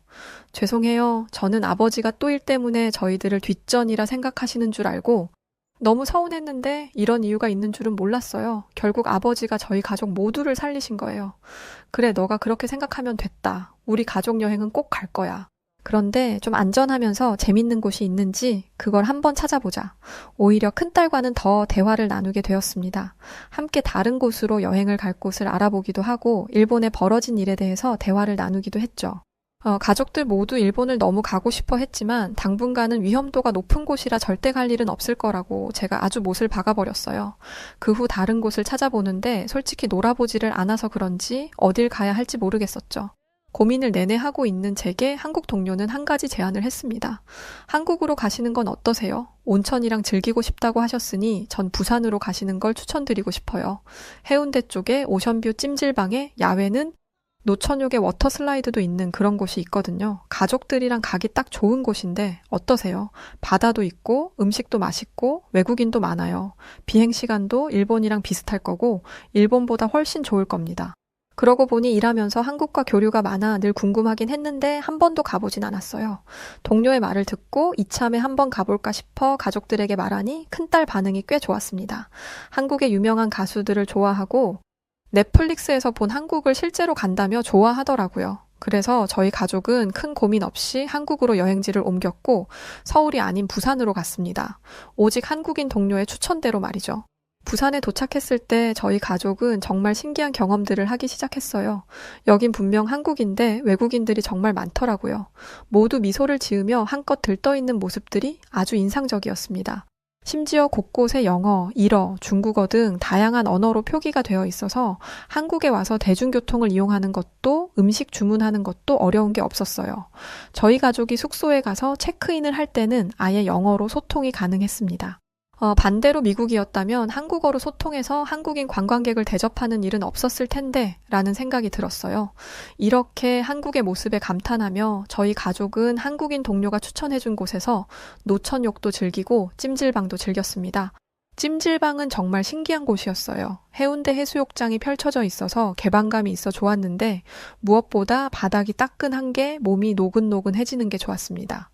죄송해요. 저는 아버지가 또 일 때문에 저희들을 뒷전이라 생각하시는 줄 알고 너무 서운했는데 이런 이유가 있는 줄은 몰랐어요. 결국 아버지가 저희 가족 모두를 살리신 거예요. 그래, 너가 그렇게 생각하면 됐다. 우리 가족 여행은 꼭 갈 거야. 그런데 좀 안전하면서 재밌는 곳이 있는지 그걸 한번 찾아보자. 오히려 큰딸과는 더 대화를 나누게 되었습니다. 함께 다른 곳으로 여행을 갈 곳을 알아보기도 하고 일본에 벌어진 일에 대해서 대화를 나누기도 했죠. 가족들 모두 일본을 너무 가고 싶어 했지만 당분간은 위험도가 높은 곳이라 절대 갈 일은 없을 거라고 제가 아주 못을 박아버렸어요. 그 후 다른 곳을 찾아보는데 솔직히 놀아보지를 않아서 그런지 어딜 가야 할지 모르겠었죠. 고민을 내내 하고 있는 제게 한국 동료는 한 가지 제안을 했습니다. 한국으로 가시는 건 어떠세요? 온천이랑 즐기고 싶다고 하셨으니 전 부산으로 가시는 걸 추천드리고 싶어요. 해운대 쪽에 오션뷰 찜질방에 야외는 노천역에 워터슬라이드도 있는 그런 곳이 있거든요. 가족들이랑 가기 딱 좋은 곳인데 어떠세요? 바다도 있고 음식도 맛있고 외국인도 많아요. 비행시간도 일본이랑 비슷할 거고 일본보다 훨씬 좋을 겁니다. 그러고 보니 일하면서 한국과 교류가 많아 늘 궁금하긴 했는데 한 번도 가보진 않았어요. 동료의 말을 듣고 이참에 한번 가볼까 싶어 가족들에게 말하니 큰딸 반응이 꽤 좋았습니다. 한국의 유명한 가수들을 좋아하고 넷플릭스에서 본 한국을 실제로 간다며 좋아하더라고요. 그래서 저희 가족은 큰 고민 없이 한국으로 여행지를 옮겼고 서울이 아닌 부산으로 갔습니다. 오직 한국인 동료의 추천대로 말이죠. 부산에 도착했을 때 저희 가족은 정말 신기한 경험들을 하기 시작했어요. 여긴 분명 한국인데 외국인들이 정말 많더라고요. 모두 미소를 지으며 한껏 들떠있는 모습들이 아주 인상적이었습니다. 심지어 곳곳에 영어, 일어, 중국어 등 다양한 언어로 표기가 되어 있어서 한국에 와서 대중교통을 이용하는 것도 음식 주문하는 것도 어려운 게 없었어요. 저희 가족이 숙소에 가서 체크인을 할 때는 아예 영어로 소통이 가능했습니다. 반대로 미국이었다면 한국어로 소통해서 한국인 관광객을 대접하는 일은 없었을 텐데 라는 생각이 들었어요. 이렇게 한국의 모습에 감탄하며 저희 가족은 한국인 동료가 추천해준 곳에서 노천욕도 즐기고 찜질방도 즐겼습니다. 찜질방은 정말 신기한 곳이었어요. 해운대 해수욕장이 펼쳐져 있어서 개방감이 있어 좋았는데 무엇보다 바닥이 따끈한 게 몸이 노근노근해지는 게 좋았습니다.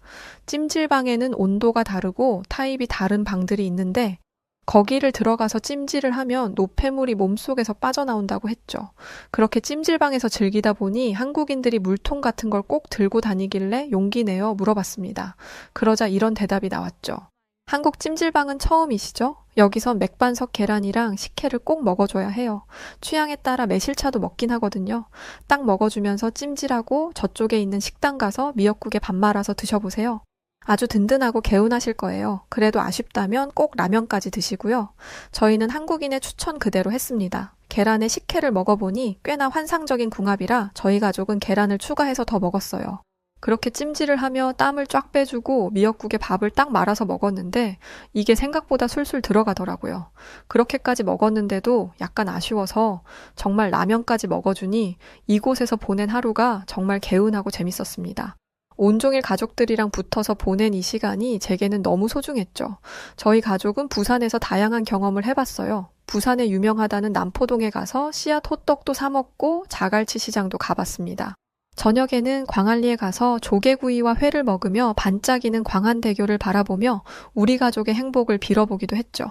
찜질방에는 온도가 다르고 타입이 다른 방들이 있는데 거기를 들어가서 찜질을 하면 노폐물이 몸속에서 빠져나온다고 했죠. 그렇게 찜질방에서 즐기다 보니 한국인들이 물통 같은 걸 꼭 들고 다니길래 용기 내어 물어봤습니다. 그러자 이런 대답이 나왔죠. 한국 찜질방은 처음이시죠? 여기선 맥반석 계란이랑 식혜를 꼭 먹어줘야 해요. 취향에 따라 매실차도 먹긴 하거든요. 딱 먹어주면서 찜질하고 저쪽에 있는 식당 가서 미역국에 밥 말아서 드셔보세요. 아주 든든하고 개운하실 거예요. 그래도 아쉽다면 꼭 라면까지 드시고요. 저희는 한국인의 추천 그대로 했습니다. 계란에 식혜를 먹어보니 꽤나 환상적인 궁합이라 저희 가족은 계란을 추가해서 더 먹었어요. 그렇게 찜질을 하며 땀을 쫙 빼주고 미역국에 밥을 딱 말아서 먹었는데 이게 생각보다 술술 들어가더라고요. 그렇게까지 먹었는데도 약간 아쉬워서 정말 라면까지 먹어주니 이곳에서 보낸 하루가 정말 개운하고 재밌었습니다. 온종일 가족들이랑 붙어서 보낸 이 시간이 제게는 너무 소중했죠. 저희 가족은 부산에서 다양한 경험을 해봤어요. 부산에 유명하다는 남포동에 가서 씨앗 호떡도 사 먹고 자갈치 시장도 가봤습니다. 저녁에는 광안리에 가서 조개구이와 회를 먹으며 반짝이는 광안대교를 바라보며 우리 가족의 행복을 빌어보기도 했죠.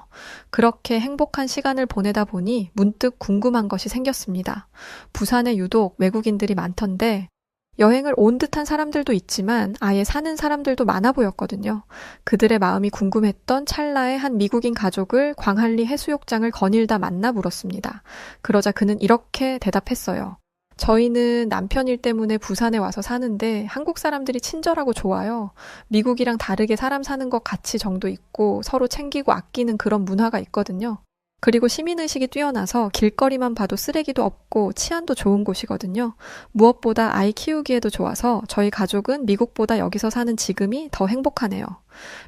그렇게 행복한 시간을 보내다 보니 문득 궁금한 것이 생겼습니다. 부산에 유독 외국인들이 많던데 여행을 온 듯한 사람들도 있지만 아예 사는 사람들도 많아 보였거든요. 그들의 마음이 궁금했던 찰나에 한 미국인 가족을 광안리 해수욕장을 거닐다 만나 물었습니다. 그러자 그는 이렇게 대답했어요. 저희는 남편 일 때문에 부산에 와서 사는데 한국 사람들이 친절하고 좋아요. 미국이랑 다르게 사람 사는 것 가치 정도 있고 서로 챙기고 아끼는 그런 문화가 있거든요. 그리고 시민의식이 뛰어나서 길거리만 봐도 쓰레기도 없고 치안도 좋은 곳이거든요. 무엇보다 아이 키우기에도 좋아서 저희 가족은 미국보다 여기서 사는 지금이 더 행복하네요.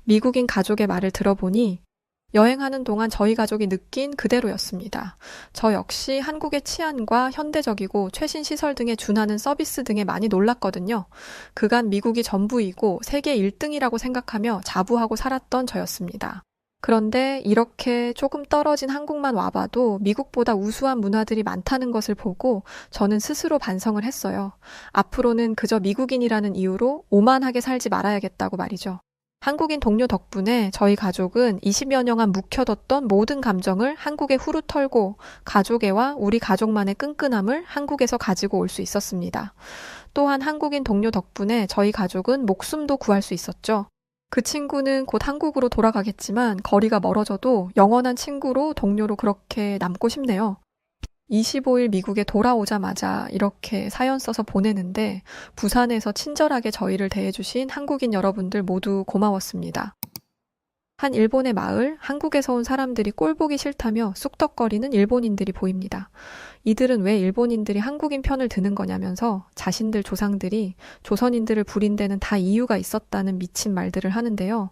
미국인 가족의 말을 들어보니 여행하는 동안 저희 가족이 느낀 그대로였습니다. 저 역시 한국의 치안과 현대적이고 최신 시설 등에 준하는 서비스 등에 많이 놀랐거든요. 그간 미국이 전부이고 세계 1등이라고 생각하며 자부하고 살았던 저였습니다. 그런데 이렇게 조금 떨어진 한국만 와봐도 미국보다 우수한 문화들이 많다는 것을 보고 저는 스스로 반성을 했어요. 앞으로는 그저 미국인이라는 이유로 오만하게 살지 말아야겠다고 말이죠. 한국인 동료 덕분에 저희 가족은 20여 년간 묵혀뒀던 모든 감정을 한국에 후루 털고 가족애와 우리 가족만의 끈끈함을 한국에서 가지고 올 수 있었습니다. 또한 한국인 동료 덕분에 저희 가족은 목숨도 구할 수 있었죠. 그 친구는 곧 한국으로 돌아가겠지만 거리가 멀어져도 영원한 친구로 동료로 그렇게 남고 싶네요. 25일 미국에 돌아오자마자 이렇게 사연 써서 보내는데 부산에서 친절하게 저희를 대해주신 한국인 여러분들 모두 고마웠습니다. 한 일본의 마을, 한국에서 온 사람들이 꼴보기 싫다며 쑥덕거리는 일본인들이 보입니다. 이들은 왜 일본인들이 한국인 편을 드는 거냐면서 자신들 조상들이 조선인들을 부린 데는 다 이유가 있었다는 미친 말들을 하는데요.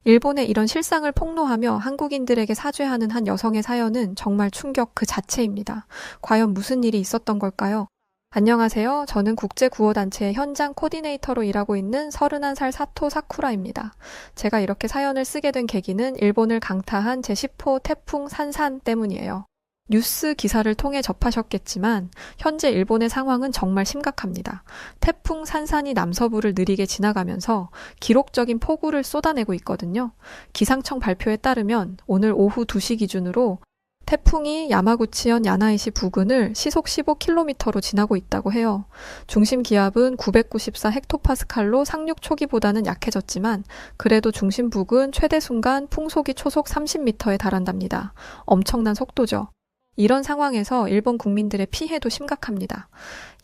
일본의 이런 실상을 폭로하며 한국인들에게 사죄하는 한 여성의 사연은 정말 충격 그 자체입니다. 과연 무슨 일이 있었던 걸까요? 안녕하세요. 저는 국제구호단체의 현장 코디네이터로 일하고 있는 31살 사토 사쿠라입니다. 제가 이렇게 사연을 쓰게 된 계기는 일본을 강타한 제10호 태풍 산산 때문이에요. 뉴스 기사를 통해 접하셨겠지만 현재 일본의 상황은 정말 심각합니다. 태풍 산산이 남서부를 느리게 지나가면서 기록적인 폭우를 쏟아내고 있거든요. 기상청 발표에 따르면 오늘 오후 2시 기준으로 태풍이 야마구치현 야나이시 부근을 시속 15km로 지나고 있다고 해요. 중심 기압은 994 헥토파스칼로 상륙 초기보다는 약해졌지만 그래도 중심 부근 최대 순간 풍속이 초속 30m에 달한답니다. 엄청난 속도죠. 이런 상황에서 일본 국민들의 피해도 심각합니다.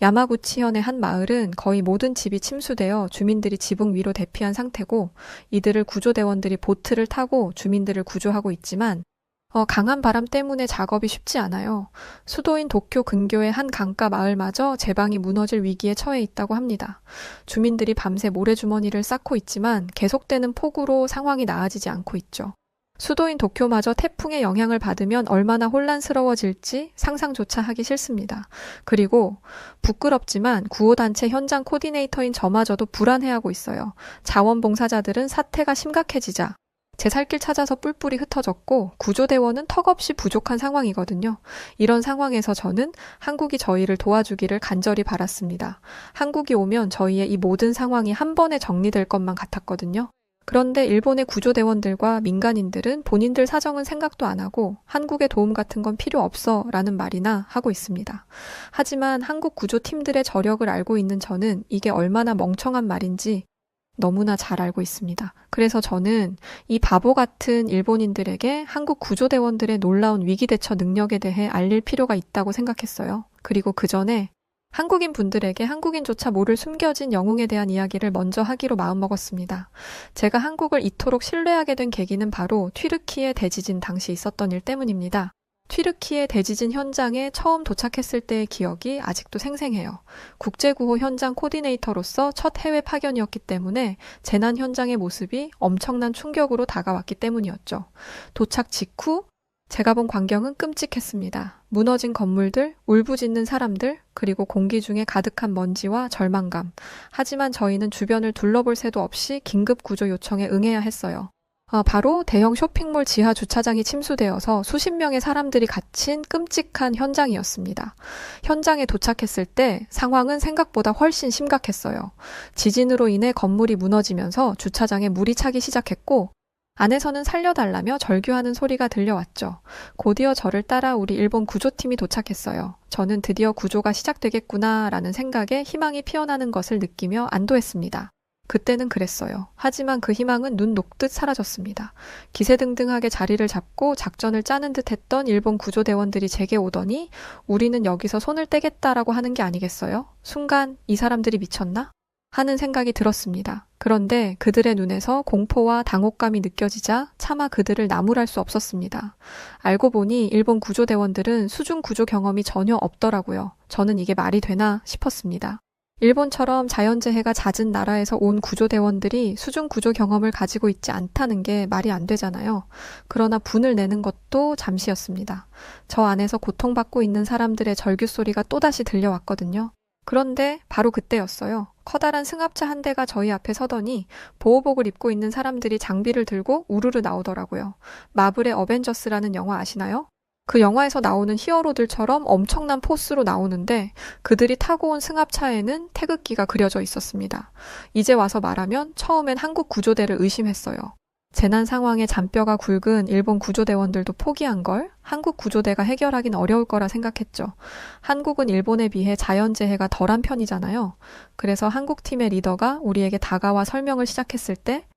야마구치현의 한 마을은 거의 모든 집이 침수되어 주민들이 지붕 위로 대피한 상태고 이들을 구조대원들이 보트를 타고 주민들을 구조하고 있지만 강한 바람 때문에 작업이 쉽지 않아요. 수도인 도쿄 근교의 한 강가 마을마저 제방이 무너질 위기에 처해 있다고 합니다. 주민들이 밤새 모래주머니를 쌓고 있지만 계속되는 폭우로 상황이 나아지지 않고 있죠. 수도인 도쿄마저 태풍의 영향을 받으면 얼마나 혼란스러워질지 상상조차 하기 싫습니다. 그리고 부끄럽지만 구호단체 현장 코디네이터인 저마저도 불안해하고 있어요. 자원봉사자들은 사태가 심각해지자 제 살 길 찾아서 뿔뿔이 흩어졌고 구조대원은 턱없이 부족한 상황이거든요. 이런 상황에서 저는 한국이 저희를 도와주기를 간절히 바랐습니다. 한국이 오면 저희의 이 모든 상황이 한 번에 정리될 것만 같았거든요. 그런데 일본의 구조대원들과 민간인들은 본인들 사정은 생각도 안 하고 한국의 도움 같은 건 필요 없어 라는 말이나 하고 있습니다. 하지만 한국 구조팀들의 저력을 알고 있는 저는 이게 얼마나 멍청한 말인지 너무나 잘 알고 있습니다. 그래서 저는 이 바보 같은 일본인들에게 한국 구조대원들의 놀라운 위기 대처 능력에 대해 알릴 필요가 있다고 생각했어요. 그리고 그 전에 한국인 분들에게 한국인조차 모를 숨겨진 영웅에 대한 이야기를 먼저 하기로 마음먹었습니다. 제가 한국을 이토록 신뢰하게 된 계기는 바로 튀르키예 대지진 당시 있었던 일 때문입니다. 튀르키예 대지진 현장에 처음 도착했을 때의 기억이 아직도 생생해요. 국제구호 현장 코디네이터로서 첫 해외 파견이었기 때문에 재난 현장의 모습이 엄청난 충격으로 다가왔기 때문이었죠. 도착 직후 제가 본 광경은 끔찍했습니다. 무너진 건물들, 울부짖는 사람들, 그리고 공기 중에 가득한 먼지와 절망감. 하지만 저희는 주변을 둘러볼 새도 없이 긴급 구조 요청에 응해야 했어요. 바로 대형 쇼핑몰 지하 주차장이 침수되어서 수십 명의 사람들이 갇힌 끔찍한 현장이었습니다. 현장에 도착했을 때 상황은 생각보다 훨씬 심각했어요. 지진으로 인해 건물이 무너지면서 주차장에 물이 차기 시작했고 안에서는 살려달라며 절규하는 소리가 들려왔죠. 곧이어 저를 따라 우리 일본 구조팀이 도착했어요. 저는 드디어 구조가 시작되겠구나라는 생각에 희망이 피어나는 것을 느끼며 안도했습니다. 그때는 그랬어요. 하지만 그 희망은 눈 녹듯 사라졌습니다. 기세등등하게 자리를 잡고 작전을 짜는 듯 했던 일본 구조대원들이 제게 오더니 우리는 여기서 손을 떼겠다라고 하는 게 아니겠어요? 순간 이 사람들이 미쳤나? 하는 생각이 들었습니다. 그런데 그들의 눈에서 공포와 당혹감이 느껴지자 차마 그들을 나무랄 수 없었습니다. 알고 보니 일본 구조대원들은 수중 구조 경험이 전혀 없더라고요. 저는 이게 말이 되나 싶었습니다. 일본처럼 자연재해가 잦은 나라에서 온 구조대원들이 수중 구조 경험을 가지고 있지 않다는 게 말이 안 되잖아요. 그러나 분을 내는 것도 잠시였습니다. 저 안에서 고통받고 있는 사람들의 절규 소리가 또다시 들려왔거든요. 그런데 바로 그때였어요. 커다란 승합차 한 대가 저희 앞에 서더니 보호복을 입고 있는 사람들이 장비를 들고 우르르 나오더라고요. 마블의 어벤져스라는 영화 아시나요? 그 영화에서 나오는 히어로들처럼 엄청난 포스로 나오는데 그들이 타고 온 승합차에는 태극기가 그려져 있었습니다. 이제 와서 말하면 처음엔 한국 구조대를 의심했어요. 재난 상황에 잔뼈가 굵은 일본 구조대원들도 포기한 걸 한국 구조대가 해결하긴 어려울 거라 생각했죠. 한국은 일본에 비해 자연재해가 덜한 편이잖아요. 그래서 한국팀의 리더가 우리에게 다가와 설명을 시작했을 때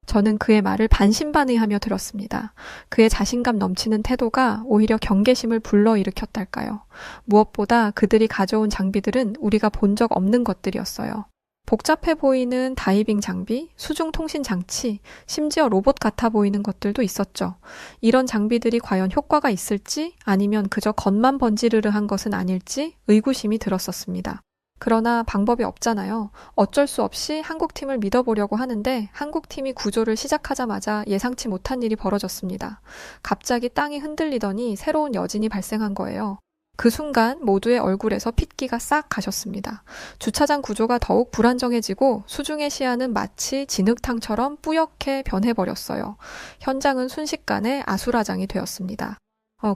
저는 그의 말을 반신반의하며 들었습니다. 그의 자신감 넘치는 태도가 오히려 경계심을 불러일으켰달까요. 무엇보다 그들이 가져온 장비들은 우리가 본 적 없는 것들이었어요. 복잡해 보이는 다이빙 장비, 수중 통신 장치, 심지어 로봇 같아 보이는 것들도 있었죠. 이런 장비들이 과연 효과가 있을지 아니면 그저 겉만 번지르르한 것은 아닐지 의구심이 들었었습니다. 그러나 방법이 없잖아요. 어쩔 수 없이 한국팀을 믿어보려고 하는데 한국팀이 구조를 시작하자마자 예상치 못한 일이 벌어졌습니다. 갑자기 땅이 흔들리더니 새로운 여진이 발생한 거예요. 그 순간 모두의 얼굴에서 핏기가 싹 가셨습니다. 주차장 구조가 더욱 불안정해지고 수중의 시야는 마치 진흙탕처럼 뿌옇게 변해버렸어요. 현장은 순식간에 아수라장이 되었습니다.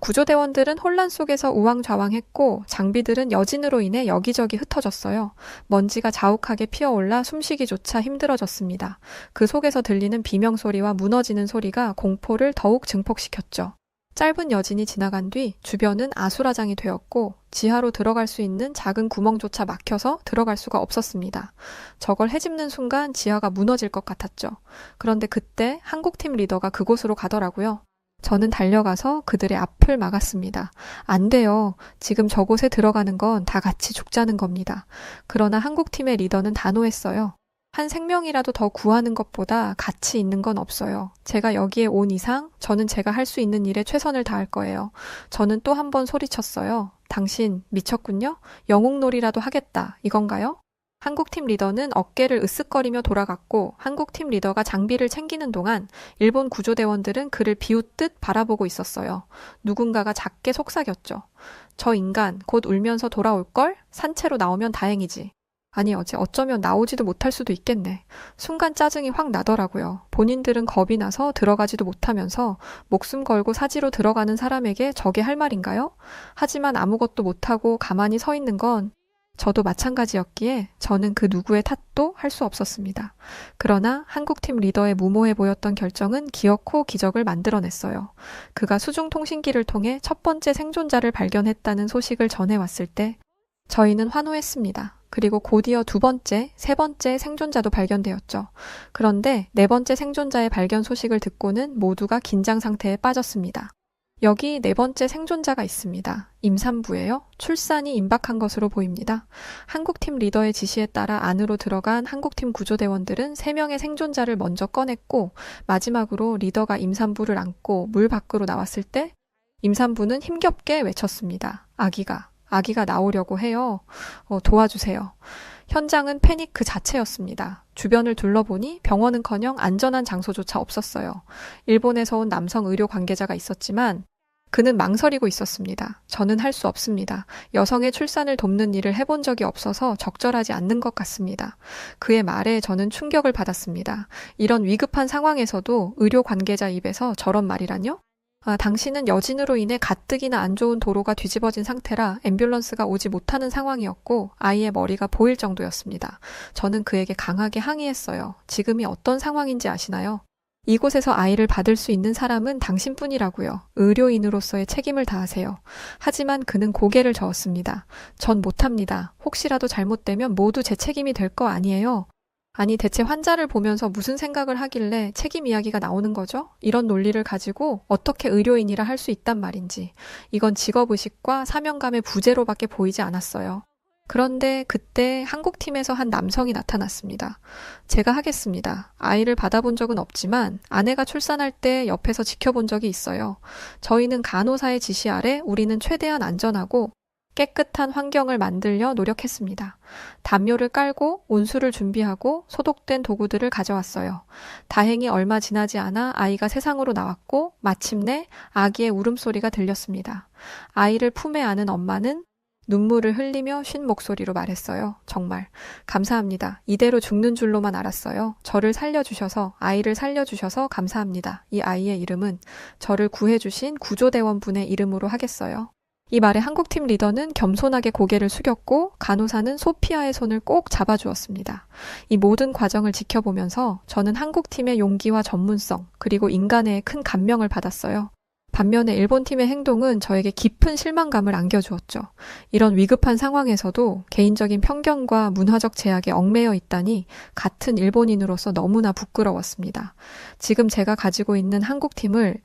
구조대원들은 혼란 속에서 우왕좌왕했고 장비들은 여진으로 인해 여기저기 흩어졌어요. 먼지가 자욱하게 피어올라 숨쉬기조차 힘들어졌습니다. 그 속에서 들리는 비명소리와 무너지는 소리가 공포를 더욱 증폭시켰죠. 짧은 여진이 지나간 뒤 주변은 아수라장이 되었고 지하로 들어갈 수 있는 작은 구멍조차 막혀서 들어갈 수가 없었습니다. 저걸 헤집는 순간 지하가 무너질 것 같았죠. 그런데 그때 한국팀 리더가 그곳으로 가더라고요. 저는 달려가서 그들의 앞을 막았습니다. 안 돼요. 지금 저곳에 들어가는 건 다 같이 죽자는 겁니다. 그러나 한국팀의 리더는 단호했어요. 한 생명이라도 더 구하는 것보다 가치 있는 건 없어요. 제가 여기에 온 이상 저는 제가 할 수 있는 일에 최선을 다할 거예요. 저는 또 한 번 소리쳤어요. 당신 미쳤군요? 영웅놀이라도 하겠다. 이건가요? 한국팀 리더는 어깨를 으쓱거리며 돌아갔고 한국팀 리더가 장비를 챙기는 동안 일본 구조대원들은 그를 비웃듯 바라보고 있었어요. 누군가가 작게 속삭였죠. 저 인간 곧 울면서 돌아올걸? 산채로 나오면 다행이지. 아니, 어쩌면 나오지도 못할 수도 있겠네. 순간 짜증이 확 나더라고요. 본인들은 겁이 나서 들어가지도 못하면서 목숨 걸고 사지로 들어가는 사람에게 저게 할 말인가요? 하지만 아무것도 못하고 가만히 서 있는 건 저도 마찬가지였기에 저는 그 누구의 탓도 할 수 없었습니다. 그러나 한국팀 리더의 무모해 보였던 결정은 기어코 기적을 만들어냈어요. 그가 수중통신기를 통해 첫 번째 생존자를 발견했다는 소식을 전해왔을 때 저희는 환호했습니다. 그리고 곧이어 두 번째, 세 번째 생존자도 발견되었죠. 그런데 네 번째 생존자의 발견 소식을 듣고는 모두가 긴장 상태에 빠졌습니다. 여기 네 번째 생존자가 있습니다. 임산부예요. 출산이 임박한 것으로 보입니다. 한국팀 리더의 지시에 따라 안으로 들어간 한국팀 구조대원들은 3명의 생존자를 먼저 꺼냈고 마지막으로 리더가 임산부를 안고 물 밖으로 나왔을 때 임산부는 힘겹게 외쳤습니다. 아기가 나오려고 해요. 도와주세요. 현장은 패닉 그 자체였습니다. 주변을 둘러보니 병원은커녕 안전한 장소조차 없었어요. 일본에서 온 남성 의료 관계자가 있었지만 그는 망설이고 있었습니다. 저는 할 수 없습니다. 여성의 출산을 돕는 일을 해본 적이 없어서 적절하지 않는 것 같습니다. 그의 말에 저는 충격을 받았습니다. 이런 위급한 상황에서도 의료 관계자 입에서 저런 말이라뇨? 당신은 여진으로 인해 가뜩이나 안 좋은 도로가 뒤집어진 상태라 앰뷸런스가 오지 못하는 상황이었고 아이의 머리가 보일 정도였습니다. 저는 그에게 강하게 항의했어요. 지금이 어떤 상황인지 아시나요? 이곳에서 아이를 받을 수 있는 사람은 당신뿐이라고요. 의료인으로서의 책임을 다하세요. 하지만 그는 고개를 저었습니다. 전 못합니다. 혹시라도 잘못되면 모두 제 책임이 될 거 아니에요. 아니, 대체 환자를 보면서 무슨 생각을 하길래 책임 이야기가 나오는 거죠? 이런 논리를 가지고 어떻게 의료인이라 할 수 있단 말인지. 이건 직업의식과 사명감의 부재로밖에 보이지 않았어요. 그런데 그때 한국팀에서 한 남성이 나타났습니다. 제가 하겠습니다. 아이를 받아본 적은 없지만 아내가 출산할 때 옆에서 지켜본 적이 있어요. 저희는 간호사의 지시 아래 우리는 최대한 안전하고 깨끗한 환경을 만들려 노력했습니다. 담요를 깔고 온수를 준비하고 소독된 도구들을 가져왔어요. 다행히 얼마 지나지 않아 아이가 세상으로 나왔고 마침내 아기의 울음소리가 들렸습니다. 아이를 품에 안은 엄마는 눈물을 흘리며 쉰 목소리로 말했어요. 정말 감사합니다. 이대로 죽는 줄로만 알았어요. 저를 살려주셔서, 아이를 살려주셔서 감사합니다. 이 아이의 이름은 저를 구해주신 구조대원분의 이름으로 하겠어요. 이 말에 한국팀 리더는 겸손하게 고개를 숙였고 간호사는 소피아의 손을 꼭 잡아주었습니다. 이 모든 과정을 지켜보면서 저는 한국팀의 용기와 전문성 그리고 인간의 큰 감명을 받았어요. 반면에 일본팀의 행동은 저에게 깊은 실망감을 안겨주었죠. 이런 위급한 상황에서도 개인적인 편견과 문화적 제약에 얽매여 있다니 같은 일본인으로서 너무나 부끄러웠습니다. 지금 제가 가지고 있는 한국팀을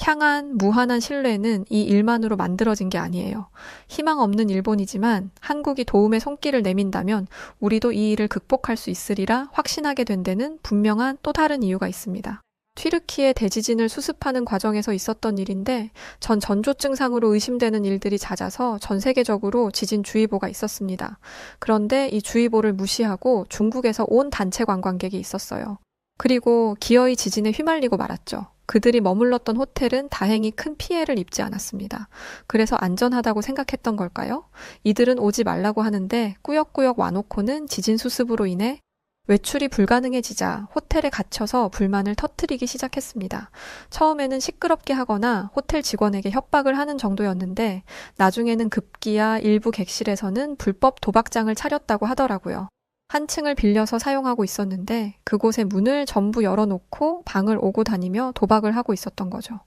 향한 무한한 신뢰는 이 일만으로 만들어진 게 아니에요. 희망 없는 일본이지만 한국이 도움의 손길을 내민다면 우리도 이 일을 극복할 수 있으리라 확신하게 된 데는 분명한 또 다른 이유가 있습니다. 튀르키예 대지진을 수습하는 과정에서 있었던 일인데 전 전조 증상으로 의심되는 일들이 잦아서 전 세계적으로 지진주의보가 있었습니다. 그런데 이 주의보를 무시하고 중국에서 온 단체 관광객이 있었어요. 그리고 기어이 지진에 휘말리고 말았죠. 그들이 머물렀던 호텔은 다행히 큰 피해를 입지 않았습니다. 그래서 안전하다고 생각했던 걸까요? 이들은 오지 말라고 하는데 꾸역꾸역 와놓고는 지진 수습으로 인해 외출이 불가능해지자 호텔에 갇혀서 불만을 터뜨리기 시작했습니다. 처음에는 시끄럽게 하거나 호텔 직원에게 협박을 하는 정도였는데 나중에는 급기야 일부 객실에서는 불법 도박장을 차렸다고 하더라고요. 한 층을 빌려서 사용하고 있었는데 그곳의 문을 전부 열어놓고 방을 오고 다니며 도박을 하고 있었던 거죠.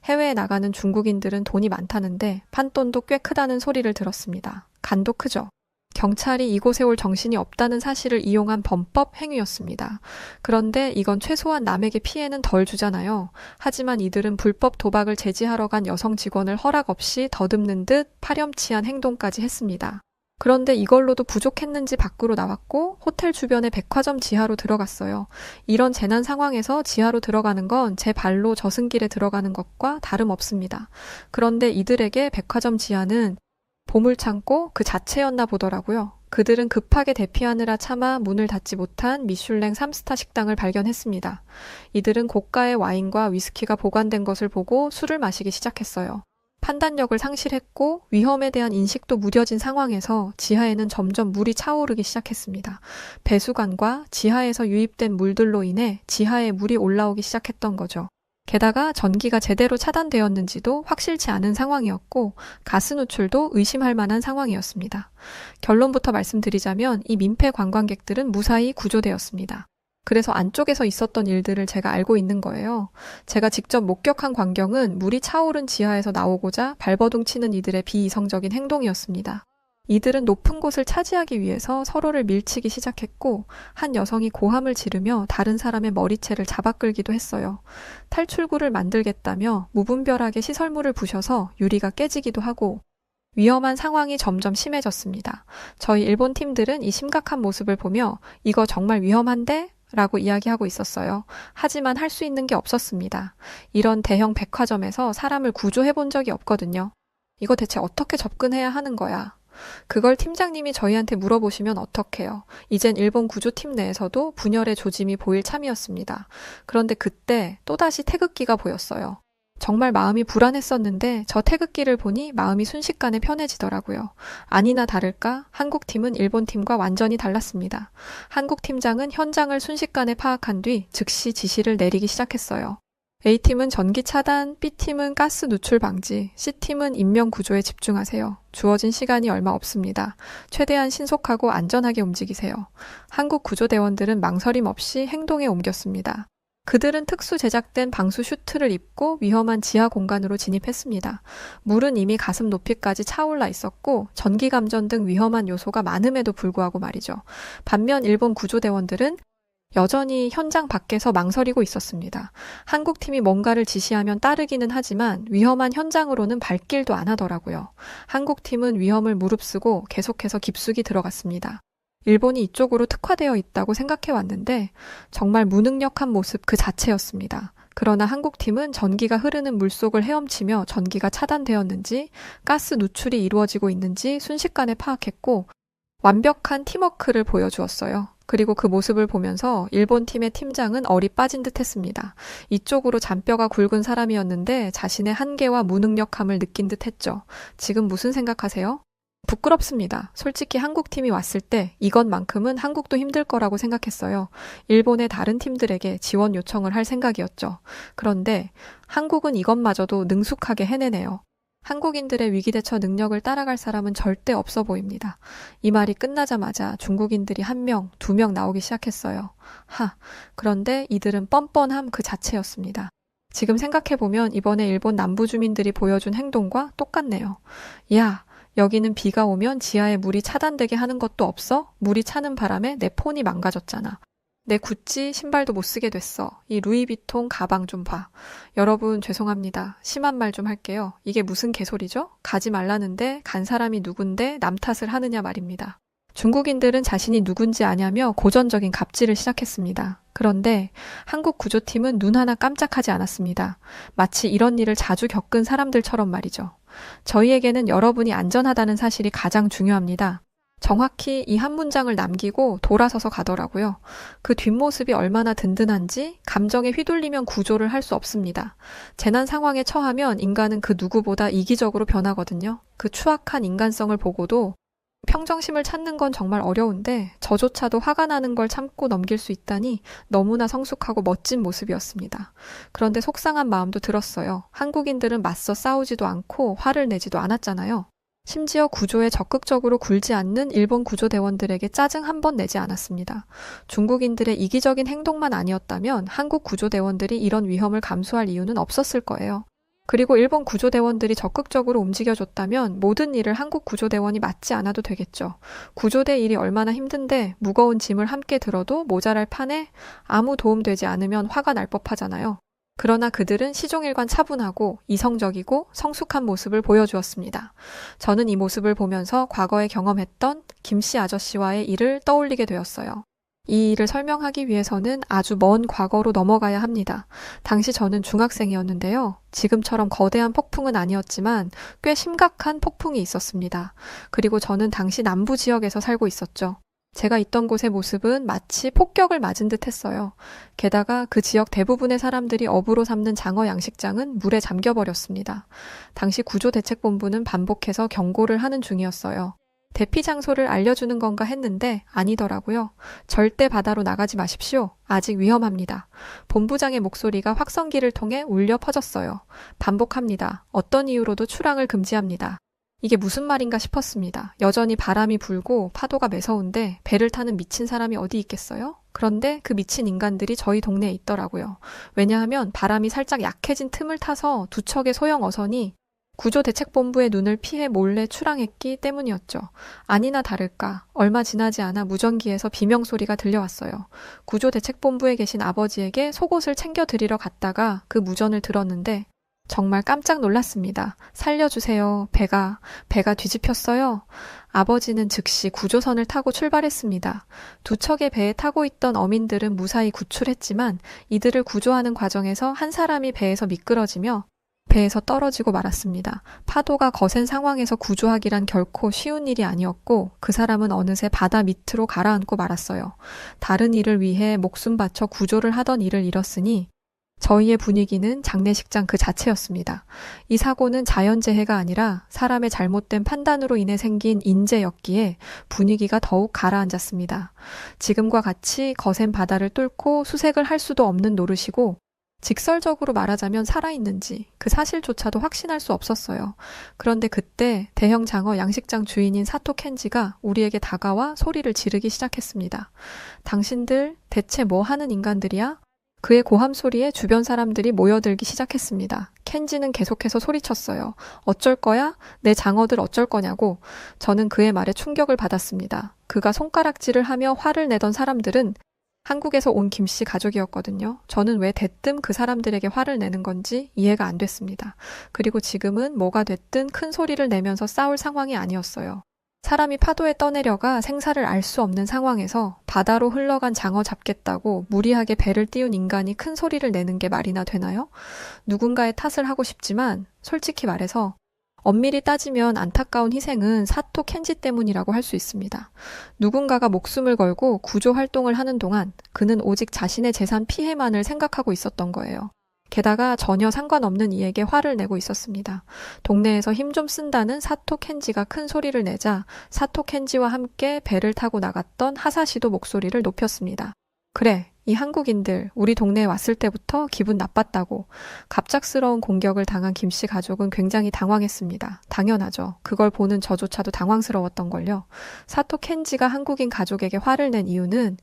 해외에 나가는 중국인들은 돈이 많다는데 판돈도 꽤 크다는 소리를 들었습니다. 간도 크죠. 경찰이 이곳에 올 정신이 없다는 사실을 이용한 범법 행위였습니다. 그런데 이건 최소한 남에게 피해는 덜 주잖아요. 하지만 이들은 불법 도박을 제지하러 간 여성 직원을 허락 없이 더듬는 듯 파렴치한 행동까지 했습니다. 그런데 이걸로도 부족했는지 밖으로 나왔고 호텔 주변의 백화점 지하로 들어갔어요. 이런 재난 상황에서 지하로 들어가는 건 제 발로 저승길에 들어가는 것과 다름없습니다. 그런데 이들에게 백화점 지하는 보물창고 그 자체였나 보더라고요. 그들은 급하게 대피하느라 차마 문을 닫지 못한 미슐랭 3스타 식당을 발견했습니다. 이들은 고가의 와인과 위스키가 보관된 것을 보고 술을 마시기 시작했어요. 판단력을 상실했고 위험에 대한 인식도 무뎌진 상황에서 지하에는 점점 물이 차오르기 시작했습니다. 배수관과 지하에서 유입된 물들로 인해 지하에 물이 올라오기 시작했던 거죠. 게다가 전기가 제대로 차단되었는지도 확실치 않은 상황이었고 가스 누출도 의심할 만한 상황이었습니다. 결론부터 말씀드리자면 이 민폐 관광객들은 무사히 구조되었습니다. 그래서 안쪽에서 있었던 일들을 제가 알고 있는 거예요. 제가 직접 목격한 광경은 물이 차오른 지하에서 나오고자 발버둥 치는 이들의 비이성적인 행동이었습니다. 이들은 높은 곳을 차지하기 위해서 서로를 밀치기 시작했고 한 여성이 고함을 지르며 다른 사람의 머리채를 잡아 끌기도 했어요. 탈출구를 만들겠다며 무분별하게 시설물을 부셔서 유리가 깨지기도 하고 위험한 상황이 점점 심해졌습니다. 저희 일본 팀들은 이 심각한 모습을 보며 이거 정말 위험한데? 라고 이야기하고 있었어요. 하지만 할 수 있는 게 없었습니다. 이런 대형 백화점에서 사람을 구조해 본 적이 없거든요. 이거 대체 어떻게 접근해야 하는 거야? 그걸 팀장님이 저희한테 물어보시면 어떡해요. 이젠 일본 구조팀 내에서도 분열의 조짐이 보일 참이었습니다. 그런데 그때 또다시 태극기가 보였어요. 정말 마음이 불안했었는데 저 태극기를 보니 마음이 순식간에 편해지더라고요. 아니나 다를까 한국팀은 일본팀과 완전히 달랐습니다. 한국 팀장은 현장을 순식간에 파악한 뒤 즉시 지시를 내리기 시작했어요. A팀은 전기 차단, B팀은 가스 누출 방지, C팀은 인명 구조에 집중하세요. 주어진 시간이 얼마 없습니다. 최대한 신속하고 안전하게 움직이세요. 한국 구조대원들은 망설임 없이 행동에 옮겼습니다. 그들은 특수 제작된 방수 슈트를 입고 위험한 지하 공간으로 진입했습니다. 물은 이미 가슴 높이까지 차올라 있었고 전기 감전 등 위험한 요소가 많음에도 불구하고 말이죠. 반면 일본 구조대원들은 여전히 현장 밖에서 망설이고 있었습니다. 한국팀이 뭔가를 지시하면 따르기는 하지만 위험한 현장으로는 발길도 안 하더라고요. 한국팀은 위험을 무릅쓰고 계속해서 깊숙이 들어갔습니다. 일본이 이쪽으로 특화되어 있다고 생각해 왔는데 정말 무능력한 모습 그 자체였습니다. 그러나 한국팀은 전기가 흐르는 물속을 헤엄치며 전기가 차단되었는지 가스 누출이 이루어지고 있는지 순식간에 파악했고 완벽한 팀워크를 보여주었어요. 그리고 그 모습을 보면서 일본 팀의 팀장은 얼이 빠진 듯 했습니다. 이쪽으로 잔뼈가 굵은 사람이었는데 자신의 한계와 무능력함을 느낀 듯 했죠. 지금 무슨 생각하세요? 부끄럽습니다. 솔직히 한국팀이 왔을 때 이것만큼은 한국도 힘들 거라고 생각했어요. 일본의 다른 팀들에게 지원 요청을 할 생각이었죠. 그런데 한국은 이것마저도 능숙하게 해내네요. 한국인들의 위기대처 능력을 따라갈 사람은 절대 없어 보입니다. 이 말이 끝나자마자 중국인들이 1명, 2명 나오기 시작했어요. 그런데 이들은 뻔뻔함 그 자체였습니다. 지금 생각해보면 이번에 일본 남부 주민들이 보여준 행동과 똑같네요. 야, 여기는 비가 오면 지하에 물이 차단되게 하는 것도 없어? 물이 차는 바람에 내 폰이 망가졌잖아. 내 구찌 신발도 못 쓰게 됐어. 이 루이비통 가방 좀 봐. 여러분 죄송합니다. 심한 말 좀 할게요. 이게 무슨 개소리죠? 가지 말라는데 간 사람이 누군데 남 탓을 하느냐 말입니다. 중국인들은 자신이 누군지 아냐며 고전적인 갑질을 시작했습니다. 그런데 한국 구조팀은 눈 하나 깜짝하지 않았습니다. 마치 이런 일을 자주 겪은 사람들처럼 말이죠. 저희에게는 여러분이 안전하다는 사실이 가장 중요합니다. 정확히 이 한 문장을 남기고 돌아서서 가더라고요. 그 뒷모습이 얼마나 든든한지 감정에 휘둘리면 구조를 할 수 없습니다. 재난 상황에 처하면 인간은 그 누구보다 이기적으로 변하거든요. 그 추악한 인간성을 보고도 평정심을 찾는 건 정말 어려운데 저조차도 화가 나는 걸 참고 넘길 수 있다니 너무나 성숙하고 멋진 모습이었습니다. 그런데 속상한 마음도 들었어요. 한국인들은 맞서 싸우지도 않고 화를 내지도 않았잖아요. 심지어 구조에 적극적으로 굴지 않는 일본 구조대원들에게 짜증 한 번 내지 않았습니다. 중국인들의 이기적인 행동만 아니었다면 한국 구조대원들이 이런 위험을 감수할 이유는 없었을 거예요. 그리고 일본 구조대원들이 적극적으로 움직여줬다면 모든 일을 한국 구조대원이 맡지 않아도 되겠죠. 구조대 일이 얼마나 힘든데 무거운 짐을 함께 들어도 모자랄 판에 아무 도움되지 않으면 화가 날 법하잖아요. 그러나 그들은 시종일관 차분하고 이성적이고 성숙한 모습을 보여주었습니다. 저는 이 모습을 보면서 과거에 경험했던 김씨 아저씨와의 일을 떠올리게 되었어요. 이 일을 설명하기 위해서는 아주 먼 과거로 넘어가야 합니다. 당시 저는 중학생이었는데요. 지금처럼 거대한 폭풍은 아니었지만 꽤 심각한 폭풍이 있었습니다. 그리고 저는 당시 남부 지역에서 살고 있었죠. 제가 있던 곳의 모습은 마치 폭격을 맞은 듯 했어요. 게다가 그 지역 대부분의 사람들이 업으로 삼는 장어 양식장은 물에 잠겨버렸습니다. 당시 구조대책본부는 반복해서 경고를 하는 중이었어요. 대피 장소를 알려주는 건가 했는데 아니더라고요. 절대 바다로 나가지 마십시오. 아직 위험합니다. 본부장의 목소리가 확성기를 통해 울려 퍼졌어요. 반복합니다. 어떤 이유로도 출항을 금지합니다. 이게 무슨 말인가 싶었습니다. 여전히 바람이 불고 파도가 매서운데 배를 타는 미친 사람이 어디 있겠어요? 그런데 그 미친 인간들이 저희 동네에 있더라고요. 왜냐하면 바람이 살짝 약해진 틈을 타서 두 척의 소형 어선이 구조대책본부의 눈을 피해 몰래 출항했기 때문이었죠. 아니나 다를까 얼마 지나지 않아 무전기에서 비명소리가 들려왔어요. 구조대책본부에 계신 아버지에게 속옷을 챙겨드리러 갔다가 그 무전을 들었는데 정말 깜짝 놀랐습니다. 살려주세요. 배가 뒤집혔어요. 아버지는 즉시 구조선을 타고 출발했습니다. 두 척의 배에 타고 있던 어민들은 무사히 구출했지만 이들을 구조하는 과정에서 한 사람이 배에서 미끄러지며 배에서 떨어지고 말았습니다. 파도가 거센 상황에서 구조하기란 결코 쉬운 일이 아니었고 그 사람은 어느새 바다 밑으로 가라앉고 말았어요. 다른 일을 위해 목숨 바쳐 구조를 하던 일을 잃었으니 저희의 분위기는 장례식장 그 자체였습니다. 이 사고는 자연재해가 아니라 사람의 잘못된 판단으로 인해 생긴 인재였기에 분위기가 더욱 가라앉았습니다. 지금과 같이 거센 바다를 뚫고 수색을 할 수도 없는 노릇이고 직설적으로 말하자면 살아있는지 그 사실조차도 확신할 수 없었어요. 그런데 그때 대형 장어 양식장 주인인 사토 켄지가 우리에게 다가와 소리를 지르기 시작했습니다. 당신들 대체 뭐 하는 인간들이야? 그의 고함 소리에 주변 사람들이 모여들기 시작했습니다. 켄지는 계속해서 소리쳤어요. 어쩔 거야? 내 장어들 어쩔 거냐고. 저는 그의 말에 충격을 받았습니다. 그가 손가락질을 하며 화를 내던 사람들은 한국에서 온 김씨 가족이었거든요. 저는 왜 대뜸 그 사람들에게 화를 내는 건지 이해가 안 됐습니다. 그리고 지금은 뭐가 됐든 큰 소리를 내면서 싸울 상황이 아니었어요. 사람이 파도에 떠내려가 생사를 알 수 없는 상황에서 바다로 흘러간 장어 잡겠다고 무리하게 배를 띄운 인간이 큰 소리를 내는 게 말이나 되나요? 누군가의 탓을 하고 싶지만 솔직히 말해서 엄밀히 따지면 안타까운 희생은 사토 켄지 때문이라고 할 수 있습니다. 누군가가 목숨을 걸고 구조 활동을 하는 동안 그는 오직 자신의 재산 피해만을 생각하고 있었던 거예요. 게다가 전혀 상관없는 이에게 화를 내고 있었습니다. 동네에서 힘 좀 쓴다는 사토 켄지가 큰 소리를 내자 사토 켄지와 함께 배를 타고 나갔던 하사시도 목소리를 높였습니다. 그래, 이 한국인들 우리 동네에 왔을 때부터 기분 나빴다고. 갑작스러운 공격을 당한 김씨 가족은 굉장히 당황했습니다. 당연하죠. 그걸 보는 저조차도 당황스러웠던걸요. 사토 켄지가 한국인 가족에게 화를 낸 이유는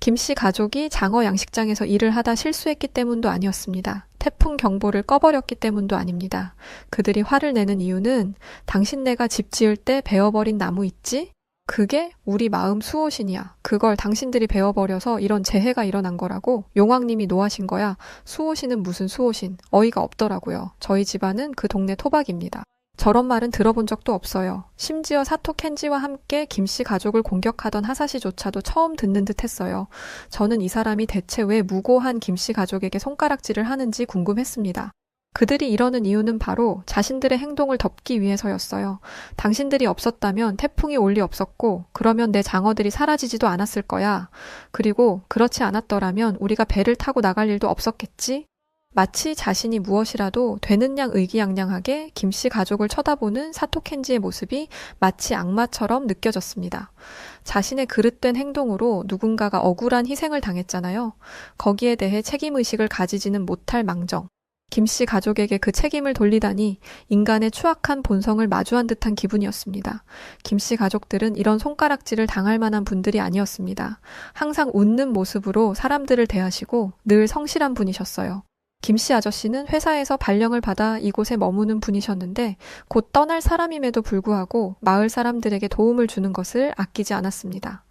김씨 가족이 장어 양식장에서 일을 하다 실수했기 때문도 아니었습니다. 태풍 경보를 꺼버렸기 때문도 아닙니다. 그들이 화를 내는 이유는 당신네가 집 지을 때 베어버린 나무 있지? 그게 우리 마음 수호신이야. 그걸 당신들이 베어버려서 이런 재해가 일어난 거라고 용왕님이 노하신 거야. 수호신은 무슨 수호신. 어이가 없더라고요. 저희 집안은 그 동네 토박입니다. 저런 말은 들어본 적도 없어요. 심지어 사토 켄지와 함께 김씨 가족을 공격하던 하사시조차도 처음 듣는 듯 했어요. 저는 이 사람이 대체 왜 무고한 김씨 가족에게 손가락질을 하는지 궁금했습니다. 그들이 이러는 이유는 바로 자신들의 행동을 덮기 위해서였어요. 당신들이 없었다면 태풍이 올 리 없었고 그러면 내 장어들이 사라지지도 않았을 거야. 그리고 그렇지 않았더라면 우리가 배를 타고 나갈 일도 없었겠지? 마치 자신이 무엇이라도 되는 양 의기양양하게 김씨 가족을 쳐다보는 사토 켄지의 모습이 마치 악마처럼 느껴졌습니다. 자신의 그릇된 행동으로 누군가가 억울한 희생을 당했잖아요. 거기에 대해 책임의식을 가지지는 못할 망정. 김씨 가족에게 그 책임을 돌리다니 인간의 추악한 본성을 마주한 듯한 기분이었습니다. 김씨 가족들은 이런 손가락질을 당할 만한 분들이 아니었습니다. 항상 웃는 모습으로 사람들을 대하시고 늘 성실한 분이셨어요. 김씨 아저씨는 회사에서 발령을 받아 이곳에 머무는 분이셨는데 곧 떠날 사람임에도 불구하고 마을 사람들에게 도움을 주는 것을 아끼지 않았습니다.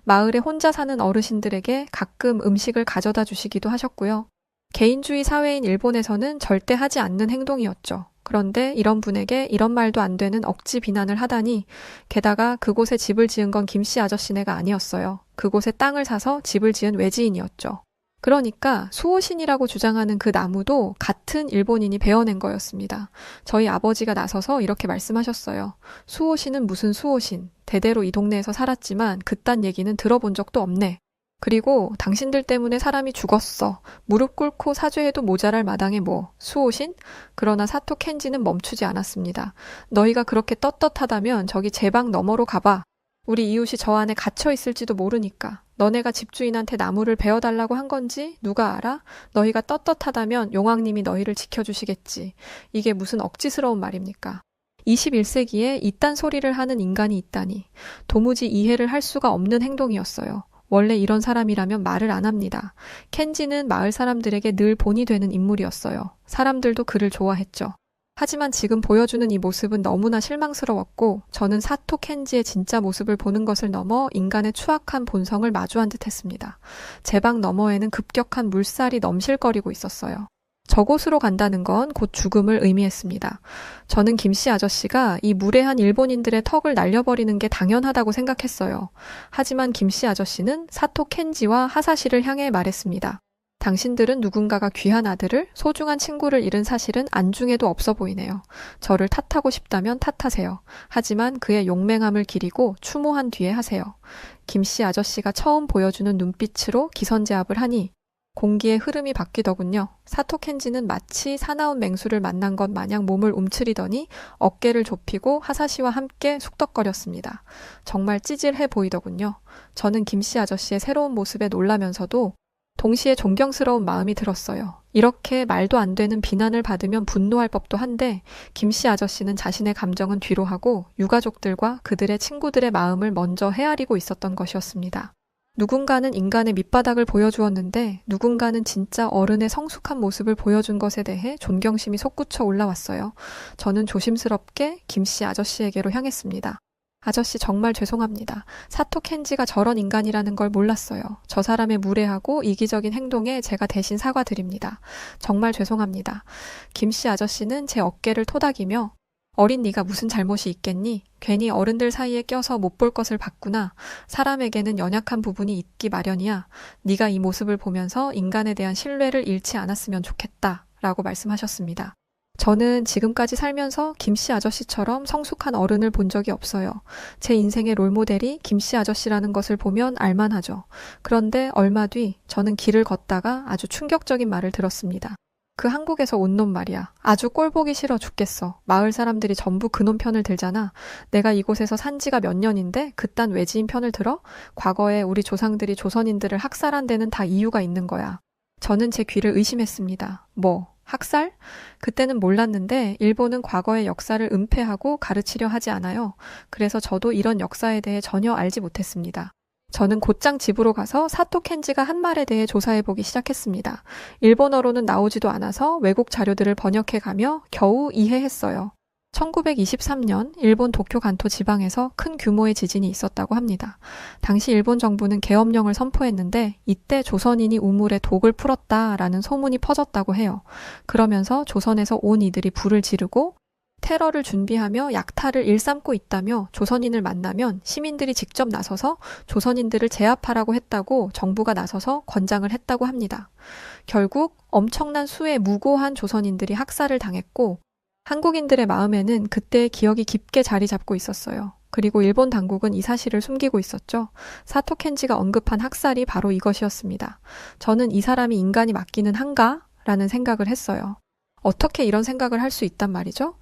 마을에 혼자 사는 어르신들에게 가끔 음식을 가져다 주시기도 하셨고요. 개인주의 사회인 일본에서는 절대 하지 않는 행동이었죠. 그런데 이런 분에게 이런 말도 안 되는 억지 비난을 하다니 게다가 그곳에 집을 지은 건 김씨 아저씨네가 아니었어요. 그곳에 땅을 사서 집을 지은 외지인이었죠. 그러니까 수호신이라고 주장하는 그 나무도 같은 일본인이 베어낸 거였습니다. 저희 아버지가 나서서 이렇게 말씀하셨어요. 수호신은 무슨 수호신. 대대로 이 동네에서 살았지만 그딴 얘기는 들어본 적도 없네. 그리고 당신들 때문에 사람이 죽었어. 무릎 꿇고 사죄해도 모자랄 마당에 뭐. 수호신? 그러나 사토 켄지는 멈추지 않았습니다. 너희가 그렇게 떳떳하다면 저기 제 방 너머로 가봐. 우리 이웃이 저 안에 갇혀 있을지도 모르니까. 너네가 집주인한테 나무를 베어달라고 한 건지 누가 알아? 너희가 떳떳하다면 용왕님이 너희를 지켜주시겠지. 이게 무슨 억지스러운 말입니까? 21세기에 이딴 소리를 하는 인간이 있다니. 도무지 이해를 할 수가 없는 행동이었어요. 원래 이런 사람이라면 말을 안 합니다. 켄지는 마을 사람들에게 늘 본이 되는 인물이었어요. 사람들도 그를 좋아했죠. 하지만 지금 보여주는 이 모습은 너무나 실망스러웠고 저는 사토 켄지의 진짜 모습을 보는 것을 넘어 인간의 추악한 본성을 마주한 듯 했습니다. 제 방 너머에는 급격한 물살이 넘실거리고 있었어요. 저곳으로 간다는 건 곧 죽음을 의미했습니다. 저는 김씨 아저씨가 이 무례한 일본인들의 턱을 날려버리는 게 당연하다고 생각했어요. 하지만 김씨 아저씨는 사토 켄지와 하사시를 향해 말했습니다. 당신들은 누군가가 귀한 아들을, 소중한 친구를 잃은 사실은 안중에도 없어 보이네요. 저를 탓하고 싶다면 탓하세요. 하지만 그의 용맹함을 기리고 추모한 뒤에 하세요. 김씨 아저씨가 처음 보여주는 눈빛으로 기선제압을 하니 공기의 흐름이 바뀌더군요. 사토 켄지는 마치 사나운 맹수를 만난 것 마냥 몸을 움츠리더니 어깨를 좁히고 하사시와 함께 숙덕거렸습니다. 정말 찌질해 보이더군요. 저는 김씨 아저씨의 새로운 모습에 놀라면서도 동시에 존경스러운 마음이 들었어요. 이렇게 말도 안 되는 비난을 받으면 분노할 법도 한데 김씨 아저씨는 자신의 감정은 뒤로 하고 유가족들과 그들의 친구들의 마음을 먼저 헤아리고 있었던 것이었습니다. 누군가는 인간의 밑바닥을 보여주었는데 누군가는 진짜 어른의 성숙한 모습을 보여준 것에 대해 존경심이 솟구쳐 올라왔어요. 저는 조심스럽게 김씨 아저씨에게로 향했습니다. 아저씨 정말 죄송합니다. 사토 켄지가 저런 인간이라는 걸 몰랐어요. 저 사람의 무례하고 이기적인 행동에 제가 대신 사과드립니다. 정말 죄송합니다. 김씨 아저씨는 제 어깨를 토닥이며 어린 네가 무슨 잘못이 있겠니? 괜히 어른들 사이에 껴서 못 볼 것을 봤구나. 사람에게는 연약한 부분이 있기 마련이야. 네가 이 모습을 보면서 인간에 대한 신뢰를 잃지 않았으면 좋겠다. 라고 말씀하셨습니다. 저는 지금까지 살면서 김씨 아저씨처럼 성숙한 어른을 본 적이 없어요. 제 인생의 롤모델이 김씨 아저씨라는 것을 보면 알만하죠. 그런데 얼마 뒤 저는 길을 걷다가 아주 충격적인 말을 들었습니다. 그 한국에서 온 놈 말이야. 아주 꼴보기 싫어 죽겠어. 마을 사람들이 전부 그놈 편을 들잖아. 내가 이곳에서 산 지가 몇 년인데 그딴 외지인 편을 들어? 과거에 우리 조상들이 조선인들을 학살한 데는 다 이유가 있는 거야. 저는 제 귀를 의심했습니다. 뭐? 학살? 그때는 몰랐는데 일본은 과거의 역사를 은폐하고 가르치려 하지 않아요. 그래서 저도 이런 역사에 대해 전혀 알지 못했습니다. 저는 곧장 집으로 가서 사토 켄지가 한 말에 대해 조사해보기 시작했습니다. 일본어로는 나오지도 않아서 외국 자료들을 번역해가며 겨우 이해했어요. 1923년 일본 도쿄 간토 지방에서 큰 규모의 지진이 있었다고 합니다. 당시 일본 정부는 계엄령을 선포했는데 이때 조선인이 우물에 독을 풀었다라는 소문이 퍼졌다고 해요. 그러면서 조선에서 온 이들이 불을 지르고 테러를 준비하며 약탈을 일삼고 있다며 조선인을 만나면 시민들이 직접 나서서 조선인들을 제압하라고 했다고 정부가 나서서 권장을 했다고 합니다. 결국 엄청난 수의 무고한 조선인들이 학살을 당했고 한국인들의 마음에는 그때의 기억이 깊게 자리 잡고 있었어요. 그리고 일본 당국은 이 사실을 숨기고 있었죠. 사토 켄지가 언급한 학살이 바로 이것이었습니다. 저는 이 사람이 인간이 맞기는 한가? 라는 생각을 했어요. 어떻게 이런 생각을 할 수 있단 말이죠?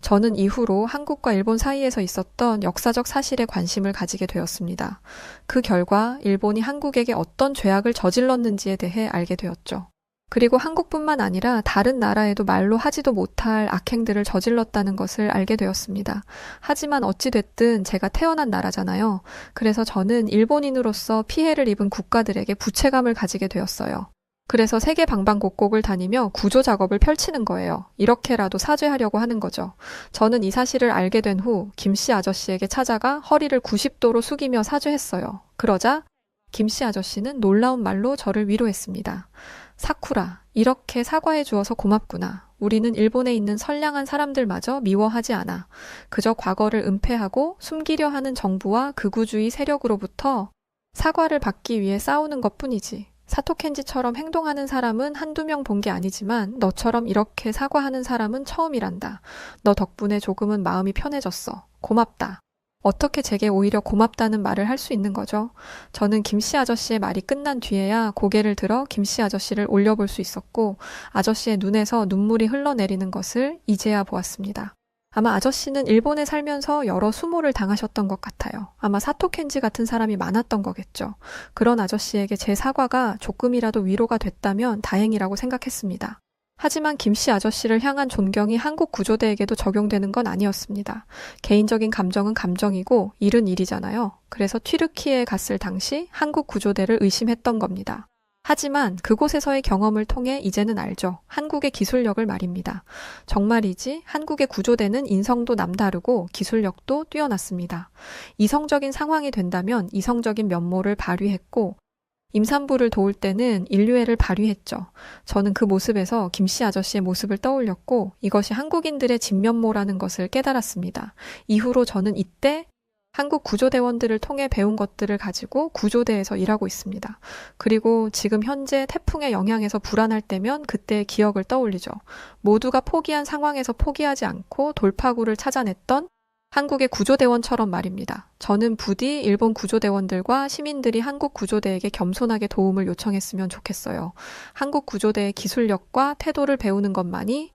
저는 이후로 한국과 일본 사이에서 있었던 역사적 사실에 관심을 가지게 되었습니다. 그 결과 일본이 한국에게 어떤 죄악을 저질렀는지에 대해 알게 되었죠. 그리고 한국뿐만 아니라 다른 나라에도 말로 하지도 못할 악행들을 저질렀다는 것을 알게 되었습니다. 하지만 어찌됐든 제가 태어난 나라잖아요. 그래서 저는 일본인으로서 피해를 입은 국가들에게 부채감을 가지게 되었어요. 그래서 세계 방방곡곡을 다니며 구조 작업을 펼치는 거예요. 이렇게라도 사죄하려고 하는 거죠. 저는 이 사실을 알게 된 후 김씨 아저씨에게 찾아가 허리를 90도로 숙이며 사죄했어요. 그러자 김씨 아저씨는 놀라운 말로 저를 위로했습니다. 사쿠라, 이렇게 사과해 주어서 고맙구나. 우리는 일본에 있는 선량한 사람들마저 미워하지 않아. 그저 과거를 은폐하고 숨기려 하는 정부와 극우주의 세력으로부터 사과를 받기 위해 싸우는 것뿐이지. 사토켄지처럼 행동하는 사람은 한두 명 본 게 아니지만 너처럼 이렇게 사과하는 사람은 처음이란다. 너 덕분에 조금은 마음이 편해졌어. 고맙다. 어떻게 제게 오히려 고맙다는 말을 할 수 있는 거죠? 저는 김씨 아저씨의 말이 끝난 뒤에야 고개를 들어 김씨 아저씨를 올려볼 수 있었고 아저씨의 눈에서 눈물이 흘러내리는 것을 이제야 보았습니다. 아마 아저씨는 일본에 살면서 여러 수모를 당하셨던 것 같아요. 아마 사토켄지 같은 사람이 많았던 거겠죠. 그런 아저씨에게 제 사과가 조금이라도 위로가 됐다면 다행이라고 생각했습니다. 하지만 김씨 아저씨를 향한 존경이 한국 구조대에게도 적용되는 건 아니었습니다. 개인적인 감정은 감정이고 일은 일이잖아요. 그래서 튀르키예에 갔을 당시 한국 구조대를 의심했던 겁니다. 하지만 그곳에서의 경험을 통해 이제는 알죠. 한국의 기술력을 말입니다. 정말이지 한국의 구조대는 인성도 남다르고 기술력도 뛰어났습니다. 이성적인 상황이 된다면 이성적인 면모를 발휘했고 임산부를 도울 때는 인류애를 발휘했죠. 저는 그 모습에서 김씨 아저씨의 모습을 떠올렸고 이것이 한국인들의 진면모라는 것을 깨달았습니다. 이후로 저는 이때 한국 구조대원들을 통해 배운 것들을 가지고 구조대에서 일하고 있습니다. 그리고 지금 현재 태풍의 영향에서 불안할 때면 그때의 기억을 떠올리죠. 모두가 포기한 상황에서 포기하지 않고 돌파구를 찾아냈던 한국의 구조대원처럼 말입니다. 저는 부디 일본 구조대원들과 시민들이 한국 구조대에게 겸손하게 도움을 요청했으면 좋겠어요. 한국 구조대의 기술력과 태도를 배우는 것만이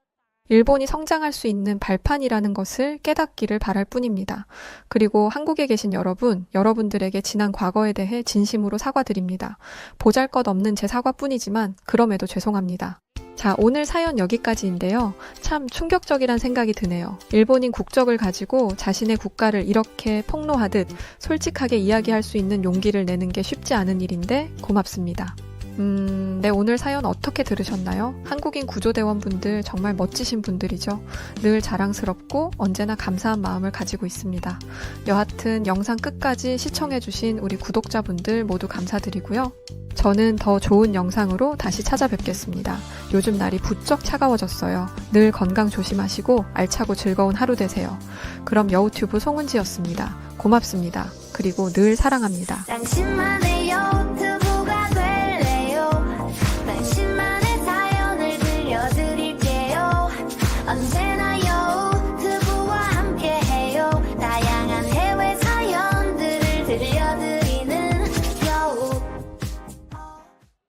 일본이 성장할 수 있는 발판이라는 것을 깨닫기를 바랄 뿐입니다. 그리고 한국에 계신 여러분, 여러분들에게 지난 과거에 대해 진심으로 사과드립니다. 보잘것없는 제 사과뿐이지만 그럼에도 죄송합니다. 자, 오늘 사연 여기까지인데요. 참 충격적이란 생각이 드네요. 일본인 국적을 가지고 자신의 국가를 이렇게 폭로하듯 솔직하게 이야기할 수 있는 용기를 내는 게 쉽지 않은 일인데 고맙습니다. 네, 오늘 사연 어떻게 들으셨나요? 한국인 구조대원분들 정말 멋지신 분들이죠. 늘 자랑스럽고 언제나 감사한 마음을 가지고 있습니다. 여하튼 영상 끝까지 시청해주신 우리 구독자분들 모두 감사드리고요. 저는 더 좋은 영상으로 다시 찾아뵙겠습니다. 요즘 날이 부쩍 차가워졌어요. 늘 건강 조심하시고 알차고 즐거운 하루 되세요. 그럼 여우튜브 송은지였습니다. 고맙습니다. 그리고 늘 사랑합니다. 당신만의